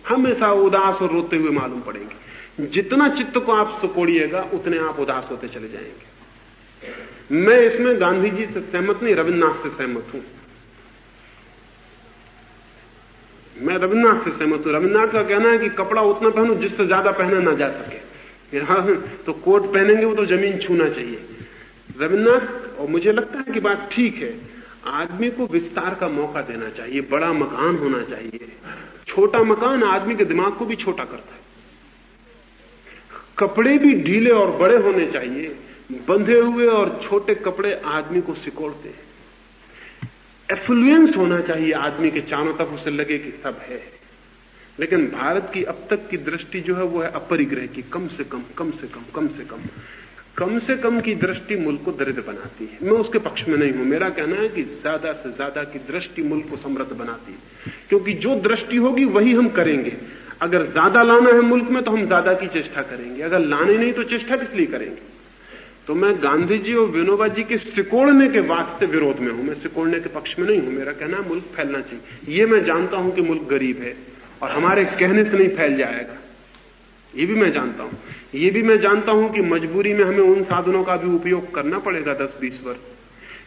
हमेशा उदास और रोते हुए मालूम पड़ेंगे। जितना चित्त को आप सिकोड़िएगा उतने आप उदास होते चले जाएंगे। मैं इसमें गांधी जी से सहमत नहीं, रविन्द्रनाथ से सहमत हूं। मैं रविन्द्रनाथ से सहमत हूं। रविन्द्रनाथ का कहना है कि कपड़ा उतना पहनो जिससे ज्यादा पहना ना जा सके। तो कोट पहनेंगे वो तो जमीन छूना चाहिए। रविन्द्रनाथ, और मुझे लगता है कि बात ठीक है, आदमी को विस्तार का मौका देना चाहिए, बड़ा मकान होना चाहिए। छोटा मकान आदमी के दिमाग को भी छोटा करता है। कपड़े भी ढीले और बड़े होने चाहिए, बंधे हुए और छोटे कपड़े आदमी को सिकोड़ते हैं। एफ्लुएंस होना चाहिए आदमी के चारों तरफ, उसे लगे कि सब है। लेकिन भारत की अब तक की दृष्टि जो है वो है अपरिग्रह की, कम से कम कम से कम कम से कम कम से कम की दृष्टि मुल्क को दरिद्र बनाती है। मैं उसके पक्ष में नहीं हूं। मेरा कहना है कि ज्यादा से ज्यादा की दृष्टि मुल्क को समृद्ध बनाती है, क्योंकि जो दृष्टि होगी वही हम करेंगे। अगर ज्यादा लाना है मुल्क में तो हम ज्यादा की चेष्टा करेंगे, अगर लाने नहीं तो चेष्टा किस लिए करेंगे। तो मैं गांधी जी और विनोबा जी के सिकोड़ने के वास्ते विरोध में हूं, मैं सिकोड़ने के पक्ष में नहीं हूं। मेरा कहना है मुल्क फैलना चाहिए। ये मैं जानता हूं कि मुल्क गरीब है और हमारे कहने से नहीं फैल जाएगा, ये भी मैं जानता हूं। ये भी मैं जानता हूं कि मजबूरी में हमें उन साधनों का भी उपयोग करना पड़ेगा 10-20 वर्ष।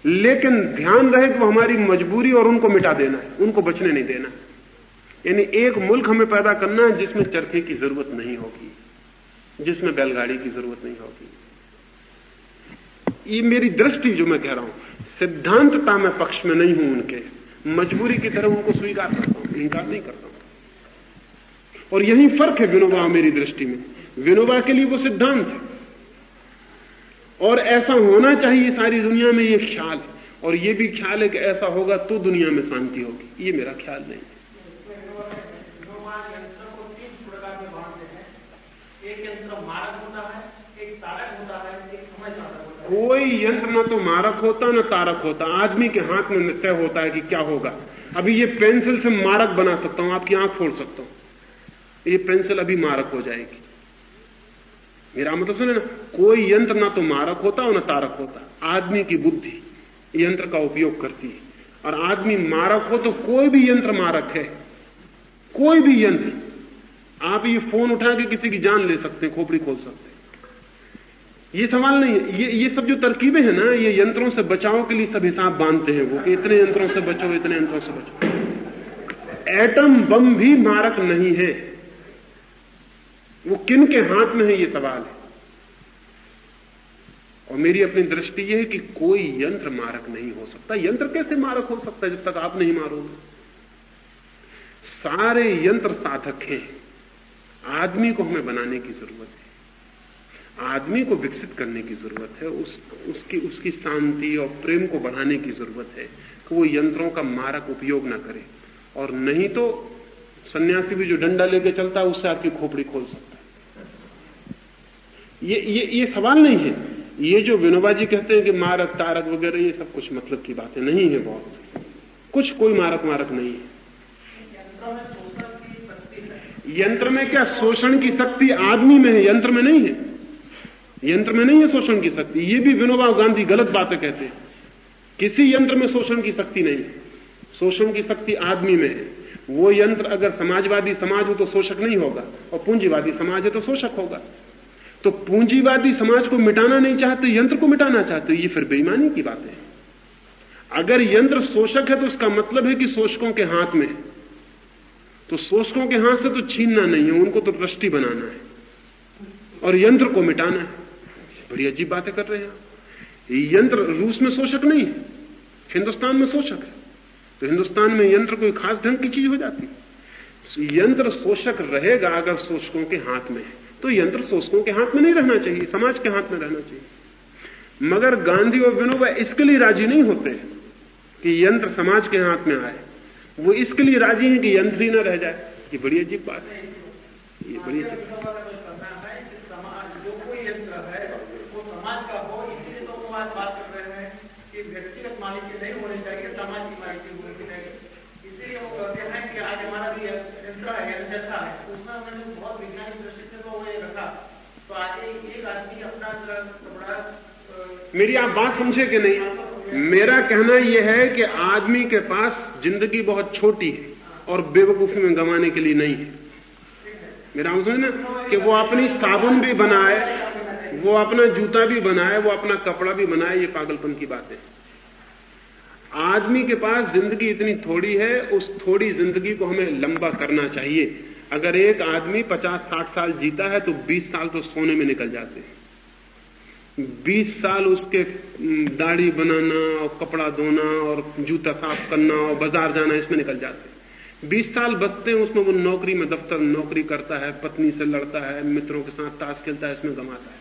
लेकिन ध्यान रहे कि वो हमारी मजबूरी और उनको मिटा देना है, उनको बचने नहीं देना। यानी एक मुल्क हमें पैदा करना है जिसमें चरखे की जरूरत नहीं होगी, जिसमें बैलगाड़ी की जरूरत नहीं होगी। ये मेरी दृष्टि जो मैं कह रहा हूं, सिद्धांतता में पक्ष में नहीं हूं उनके, मजबूरी की तरह उनको स्वीकार करता हूं, इनकार नहीं करता हूं। और यही फर्क है विनोबा और मेरी दृष्टि में। विनोबा के लिए वो सिद्धांत है और ऐसा होना चाहिए सारी दुनिया में, ये ख्याल है। और ये भी ख्याल है कि ऐसा होगा तो दुनिया में शांति होगी, ये मेरा ख्याल नहीं है। कोई यंत्र न तो मारक होता न तारक होता, आदमी के हाथ में तय होता है कि क्या होगा। अभी ये पेंसिल से मारक बना सकता हूं, आपकी आंख फोड़ सकता हूं, ये पेंसिल अभी मारक हो जाएगी। मेरा मतलब सुने ना, कोई यंत्र ना तो मारक होता और न तारक होता, आदमी की बुद्धि यंत्र का उपयोग करती है। और आदमी मारक हो तो कोई भी यंत्र मारक है, कोई भी यंत्र। आप ये फोन उठा के किसी की जान ले सकते हैं, खोपड़ी खोल सकते हैं, ये सवाल नहीं है। ये सब जो तरकीबें हैं ना, ये यंत्रों से बचाव के लिए सब हिसाब बांधते हैं वो, कि इतने यंत्रों से बचो, इतने यंत्रों से बचो। एटम बम भी मारक नहीं है, वो किन के हाथ में है ये सवाल है। और मेरी अपनी दृष्टि यह है कि कोई यंत्र मारक नहीं हो सकता। यंत्र कैसे मारक हो सकता है जब तक आप नहीं मारोगे? सारे यंत्र साधक हैं। आदमी को हमें बनाने की जरूरत है, आदमी को विकसित करने की जरूरत है, उसकी शांति और प्रेम को बढ़ाने की जरूरत है कि वो यंत्रों का मारक उपयोग ना करे। और नहीं तो सन्यासी भी जो डंडा लेके चलता है उससे आपकी खोपड़ी खोल सकता है। ये सवाल नहीं है। ये जो विनोबा जी कहते हैं कि मारक तारक वगैरह, ये सब कुछ मतलब की बातें नहीं है। बहुत कुछ कोई मारक नहीं है। यंत्र में क्या शोषण की शक्ति आदमी में है, यंत्र में नहीं है। यंत्र में नहीं है शोषण की शक्ति। ये भी विनोबा गांधी गलत बातें कहते हैं। किसी यंत्र में शोषण की शक्ति नहीं है। शोषण की शक्ति आदमी में है। वो यंत्र अगर समाजवादी समाज हो तो शोषक नहीं होगा, और पूंजीवादी समाज है तो शोषक होगा। तो पूंजीवादी समाज को मिटाना नहीं चाहते, यंत्र को मिटाना चाहते, ये फिर बेईमानी की बात है। अगर यंत्र शोषक है तो इसका मतलब है कि शोषकों के हाथ में है। तो शोषकों के हाथ से तो छीनना नहीं है, उनको तो ट्रस्टी बनाना है और यंत्र को मिटाना है। बड़ी अजीब बातें कर रहे हैं। यंत्र रूस में शोषक नहीं है, हिंदुस्तान में शोषक है। तो हिंदुस्तान में यंत्र कोई खास ढंग की चीज हो जाती है। यंत्र शोषक रहेगा अगर शोषकों के हाथ में है, तो यंत्र शोषकों के हाथ में नहीं रहना चाहिए, समाज के हाथ में रहना चाहिए। मगर गांधी और विनोबा इसके लिए राजी नहीं होते कि यंत्र समाज के हाथ में आए। वो इसके लिए राजी हैं कि यंत्र ही न रह जाए। ये बड़ी अजीब बात है। ये बड़ी अजीब व्यक्तिगत मालिकी नहीं होनी चाहिए, समाज की मालिकी होनी चाहिए। इसीलिए वो कहते हैं कि आज हमारा भी यंत्र है, जैसा है, उसमें हमने बहुत वैज्ञानिक दृष्टि से वो ये रखा। तो आज एक आदमी अपना कपड़ा, मेरी आप बात समझे कि नहीं? मेरा कहना यह है कि आदमी के पास जिंदगी बहुत छोटी है और बेवकूफी में गंवाने के लिए नहीं है। मेरा समझे ना कि वो अपनी साबुन भी बनाए, वो अपना जूता भी बनाए, वो अपना कपड़ा भी बनाए, ये पागलपन की बात है। आदमी के पास जिंदगी इतनी थोड़ी है, उस थोड़ी जिंदगी को हमें लंबा करना चाहिए। अगर एक आदमी 50-60 साल जीता है तो 20 साल तो सोने में निकल जाते हैं। 20 साल उसके दाढ़ी बनाना और कपड़ा धोना और जूता साफ करना और बाजार जाना, इसमें निकल जाते हैं। 20 साल बचते हैं उसमें वो नौकरी में, दफ्तर नौकरी करता है, पत्नी से लड़ता है, मित्रों के साथ ताश खेलता है, इसमें गंवाता है।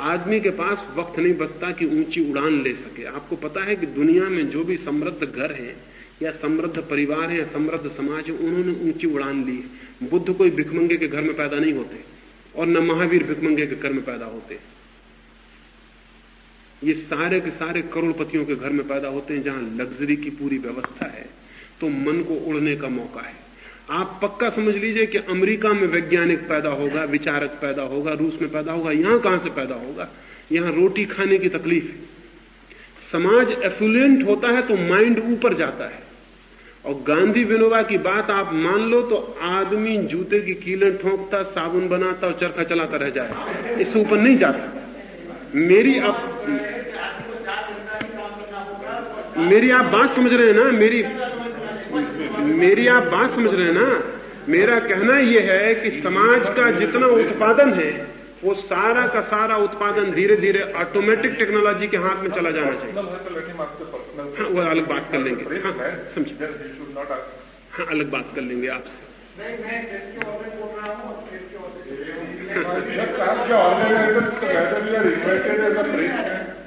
आदमी के पास वक्त नहीं बचता कि ऊंची उड़ान ले सके। आपको पता है कि दुनिया में जो भी समृद्ध घर है या समृद्ध परिवार है या समृद्ध समाज है, उन्होंने ऊंची उड़ान ली है। बुद्ध कोई भिखमंगे के घर में पैदा नहीं होते और न महावीर भिखमंगे के घर में पैदा होते। ये सारे के सारे करोड़पतियों के घर में पैदा होते हैं जहां लग्जरी की पूरी व्यवस्था है। तो मन को उड़ने का मौका है। आप पक्का समझ लीजिए कि अमेरिका में वैज्ञानिक पैदा होगा, विचारक पैदा होगा, रूस में पैदा होगा, यहां कहां से पैदा होगा? यहां रोटी खाने की तकलीफ है। समाज एफ्लुएंट होता है तो माइंड ऊपर जाता है। और गांधी विनोबा की बात आप मान लो तो आदमी जूते की कीलें ठोंकता, साबुन बनाता और चरखा चलाता रह जाए, इससे ऊपर नहीं जाता। मेरी आप बात समझ रहे हैं ना? मेरी आप बात समझ रहे हैं ना? मेरा कहना यह है कि समाज का जितना उत्पादन है वो सारा का सारा उत्पादन धीरे धीरे ऑटोमेटिक टेक्नोलॉजी के हाथ में चला जाना चाहिए। हाँ, वो अलग बात कर लेंगे। हाँ, समझिए। हाँ, अलग बात कर लेंगे आपसे।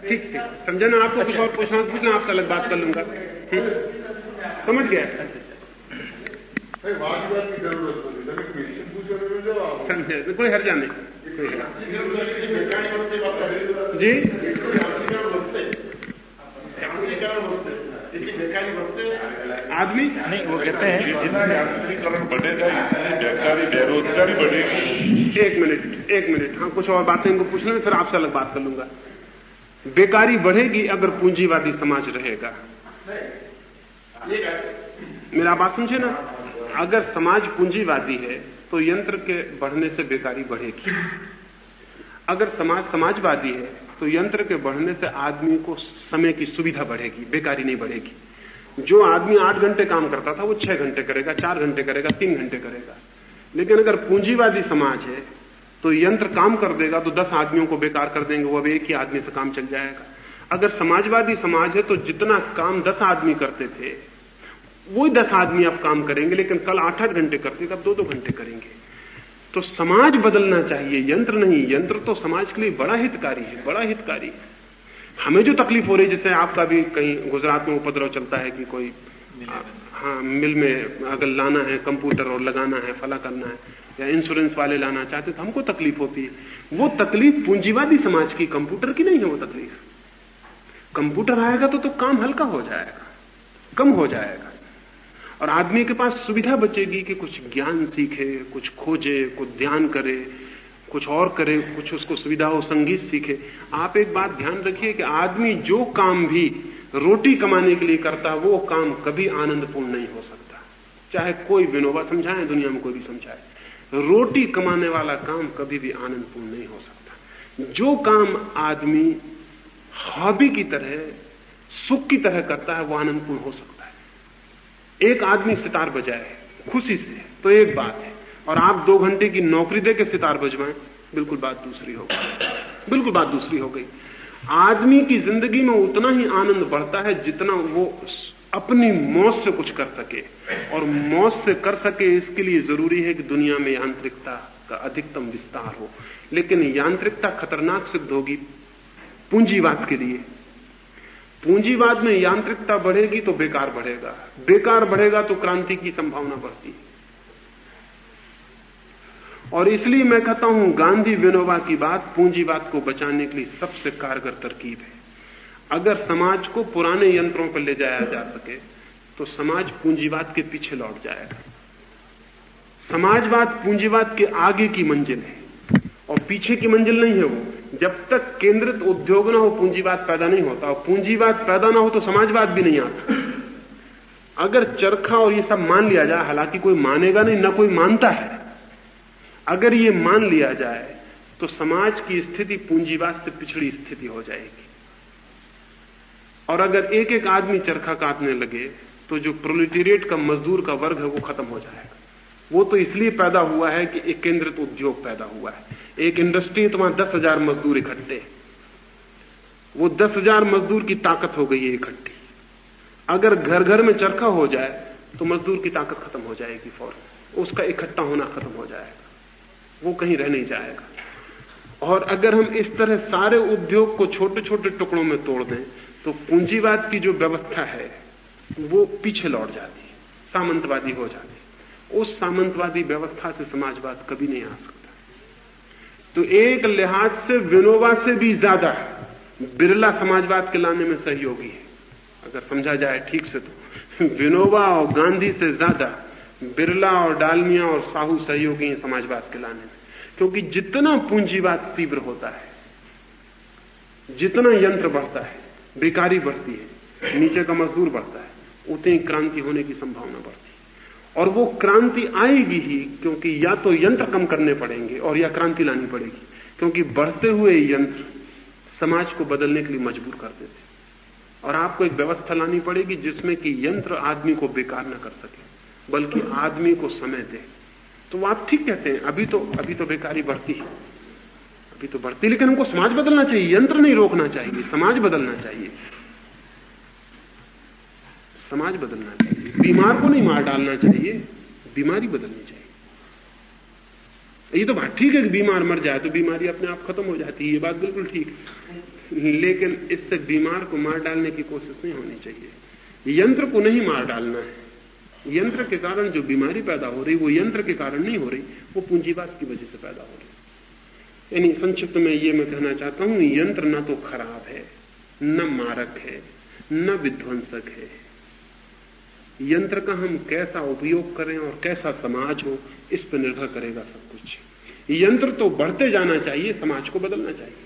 ठीक ठीक, समझा ना? आपको कुछ और पूछना, आपसे अलग बात कर लूंगा। समझ गया? समझे? कोई हर्जा नहीं। जी आदमी नहीं, वो कहते हैं जितना यांत्रिकरण बढ़ेगा बेकारी बेरोजगारी बढ़ेगी। एक मिनट। हाँ, कुछ और बातें इनको पूछना, फिर आपसे अलग बात कर लूंगा। बेकारी बढ़ेगी अगर पूंजीवादी समाज रहेगा। मेरा बात समझे ना? अगर समाज पूंजीवादी है तो यंत्र के बढ़ने से बेकारी बढ़ेगी। अगर समाज समाजवादी है तो यंत्र के बढ़ने से आदमी को समय की सुविधा बढ़ेगी, बेकारी नहीं बढ़ेगी। जो आदमी 8 घंटे काम करता था वो 6 घंटे करेगा, 4 घंटे करेगा, 3 घंटे करेगा। लेकिन अगर पूंजीवादी समाज है तो यंत्र काम कर देगा तो 10 आदमियों को बेकार कर देंगे, वो अब एक ही आदमी से काम चल जाएगा। अगर समाजवादी समाज है तो जितना काम 10 आदमी करते थे वही 10 आदमी अब काम करेंगे, लेकिन कल 8-8 घंटे करते थे अब 2-2 घंटे करेंगे। तो समाज बदलना चाहिए, यंत्र नहीं। यंत्र तो समाज के लिए बड़ा हितकारी है, बड़ा हितकारी है। हमें जो तकलीफ हो रही है, जैसे आपका भी कहीं गुजरात में उपद्रव चलता है कि कोई हाँ मिल में अगर लाना है कंप्यूटर और लगाना है, फला करना है, या इंश्योरेंस वाले लाना चाहते तो हमको तकलीफ होती है। वो तकलीफ पूंजीवादी समाज की, कंप्यूटर की नहीं है वो तकलीफ। कंप्यूटर आएगा तो काम हल्का हो जाएगा, कम हो जाएगा, और आदमी के पास सुविधा बचेगी कि कुछ ज्ञान सीखे, कुछ खोजे, कुछ ध्यान करे, कुछ और करे, कुछ उसको सुविधा हो, संगीत सीखे। आप एक बात ध्यान रखिए कि आदमी जो काम भी रोटी कमाने के लिए करता है वो काम कभी आनंदपूर्ण नहीं हो सकता, चाहे कोई विनोबा समझाए, दुनिया में कोई भी समझाए। रोटी कमाने वाला काम कभी भी आनंदपूर्ण नहीं हो सकता। जो काम आदमी हॉबी की तरह, सुख की तरह करता है वो आनंदपूर्ण हो सकता है। एक आदमी सितार बजाए खुशी से तो एक बात है, और आप 2 घंटे की नौकरी दे के सितार बजवाएं, बिल्कुल बात दूसरी हो गई, बिल्कुल बात दूसरी हो गई। आदमी की जिंदगी में उतना ही आनंद बढ़ता है जितना वो अपनी मौज से कुछ कर सके, और मौज से कर सके इसके लिए जरूरी है कि दुनिया में यांत्रिकता का अधिकतम विस्तार हो। लेकिन यांत्रिकता खतरनाक सिद्ध होगी पूंजीवाद के लिए। पूंजीवाद में यांत्रिकता बढ़ेगी तो बेकार बढ़ेगा, बेकार बढ़ेगा तो क्रांति की संभावना बढ़ती है। और इसलिए मैं कहता हूं गांधी विनोबा की बात पूंजीवाद को बचाने के लिए सबसे कारगर तरकीब है। अगर समाज को पुराने यंत्रों पर ले जाया जा सके तो समाज पूंजीवाद के पीछे लौट जाएगा। समाजवाद पूंजीवाद के आगे की मंजिल है और पीछे की मंजिल नहीं है। वो जब तक केंद्रित उद्योग ना हो पूंजीवाद पैदा नहीं होता, और पूंजीवाद पैदा ना हो तो समाजवाद भी नहीं आता। अगर चरखा और ये सब मान लिया जाए, हालांकि कोई मानेगा नहीं, ना कोई मानता है, अगर ये मान लिया जाए तो समाज की स्थिति पूंजीवाद से पिछड़ी स्थिति हो जाएगी। और अगर एक एक आदमी चरखा काटने लगे तो जो प्रोलेटेरिएट का मजदूर का वर्ग है वो खत्म हो जाएगा। वो तो इसलिए पैदा हुआ है कि एक केंद्रित उद्योग पैदा हुआ है, एक इंडस्ट्री, तो वहां 10,000 मजदूर इकट्ठे, वो 10,000 मजदूर की ताकत हो गई है इकट्ठी। अगर घर घर में चरखा हो जाए तो मजदूर की ताकत खत्म हो जाएगी, फौरन उसका इकट्ठा होना खत्म हो जाएगा, वो कहीं रह नहीं जाएगा। और अगर हम इस तरह सारे उद्योग को छोटे छोटे टुकड़ों में तोड़ दें तो पूंजीवाद की जो व्यवस्था है वो पीछे लौट जाती है, सामंतवादी हो जाती है। उस सामंतवादी व्यवस्था से समाजवाद कभी नहीं आ सकता। तो एक लिहाज से विनोबा से भी ज्यादा बिरला समाजवाद के लाने में सहयोगी है, अगर समझा जाए ठीक से। तो विनोबा और गांधी से ज्यादा बिरला और डालमिया और साहू सहयोगी हैं समाजवाद के लाने में। क्योंकि जितना पूंजीवाद तीव्र होता है, जितना यंत्र बढ़ता है, बेकारी बढ़ती है, नीचे का मजदूर बढ़ता है, उतनी क्रांति होने की संभावना बढ़ती है। और वो क्रांति आएगी ही, क्योंकि या तो यंत्र कम करने पड़ेंगे और या क्रांति लानी पड़ेगी। क्योंकि बढ़ते हुए यंत्र समाज को बदलने के लिए मजबूर कर देते, और आपको एक व्यवस्था लानी पड़ेगी जिसमें कि यंत्र आदमी को बेकार न कर सके, बल्कि आदमी को समय दे। तो आप ठीक कहते हैं, अभी तो बेकारी बढ़ती है, अभी तो बढ़ती, लेकिन हमको समाज बदलना चाहिए, यंत्र नहीं रोकना चाहिए, समाज बदलना चाहिए, समाज बदलना चाहिए। बीमार को नहीं मार डालना चाहिए, बीमारी बदलनी चाहिए। ये तो बात ठीक है कि बीमार मर जाए तो बीमारी अपने आप खत्म हो जाती है, ये बात बिल्कुल ठीक है, लेकिन इससे बीमार को मार डालने की कोशिश नहीं होनी चाहिए। यंत्र को नहीं मार डालना है। यंत्र के कारण जो बीमारी पैदा हो रही वो यंत्र के कारण नहीं हो रही, वो पूंजीवाद की वजह से पैदा हो रही। यानी संक्षिप्त में ये मैं कहना चाहता हूं, यंत्र न तो खराब है, न मारक है, न विध्वंसक है। यंत्र का हम कैसा उपयोग करें और कैसा समाज हो, इस पर निर्भर करेगा सब कुछ। यंत्र तो बढ़ते जाना चाहिए, समाज को बदलना चाहिए।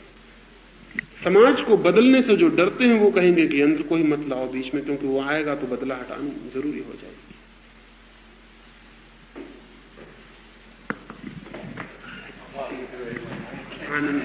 समाज को बदलने से जो डरते हैं वो कहेंगे कि यंत्र को ही मत लाओ बीच में, क्योंकि वो आएगा तो बदलाहट आनी जरूरी हो जाएगी। आनंद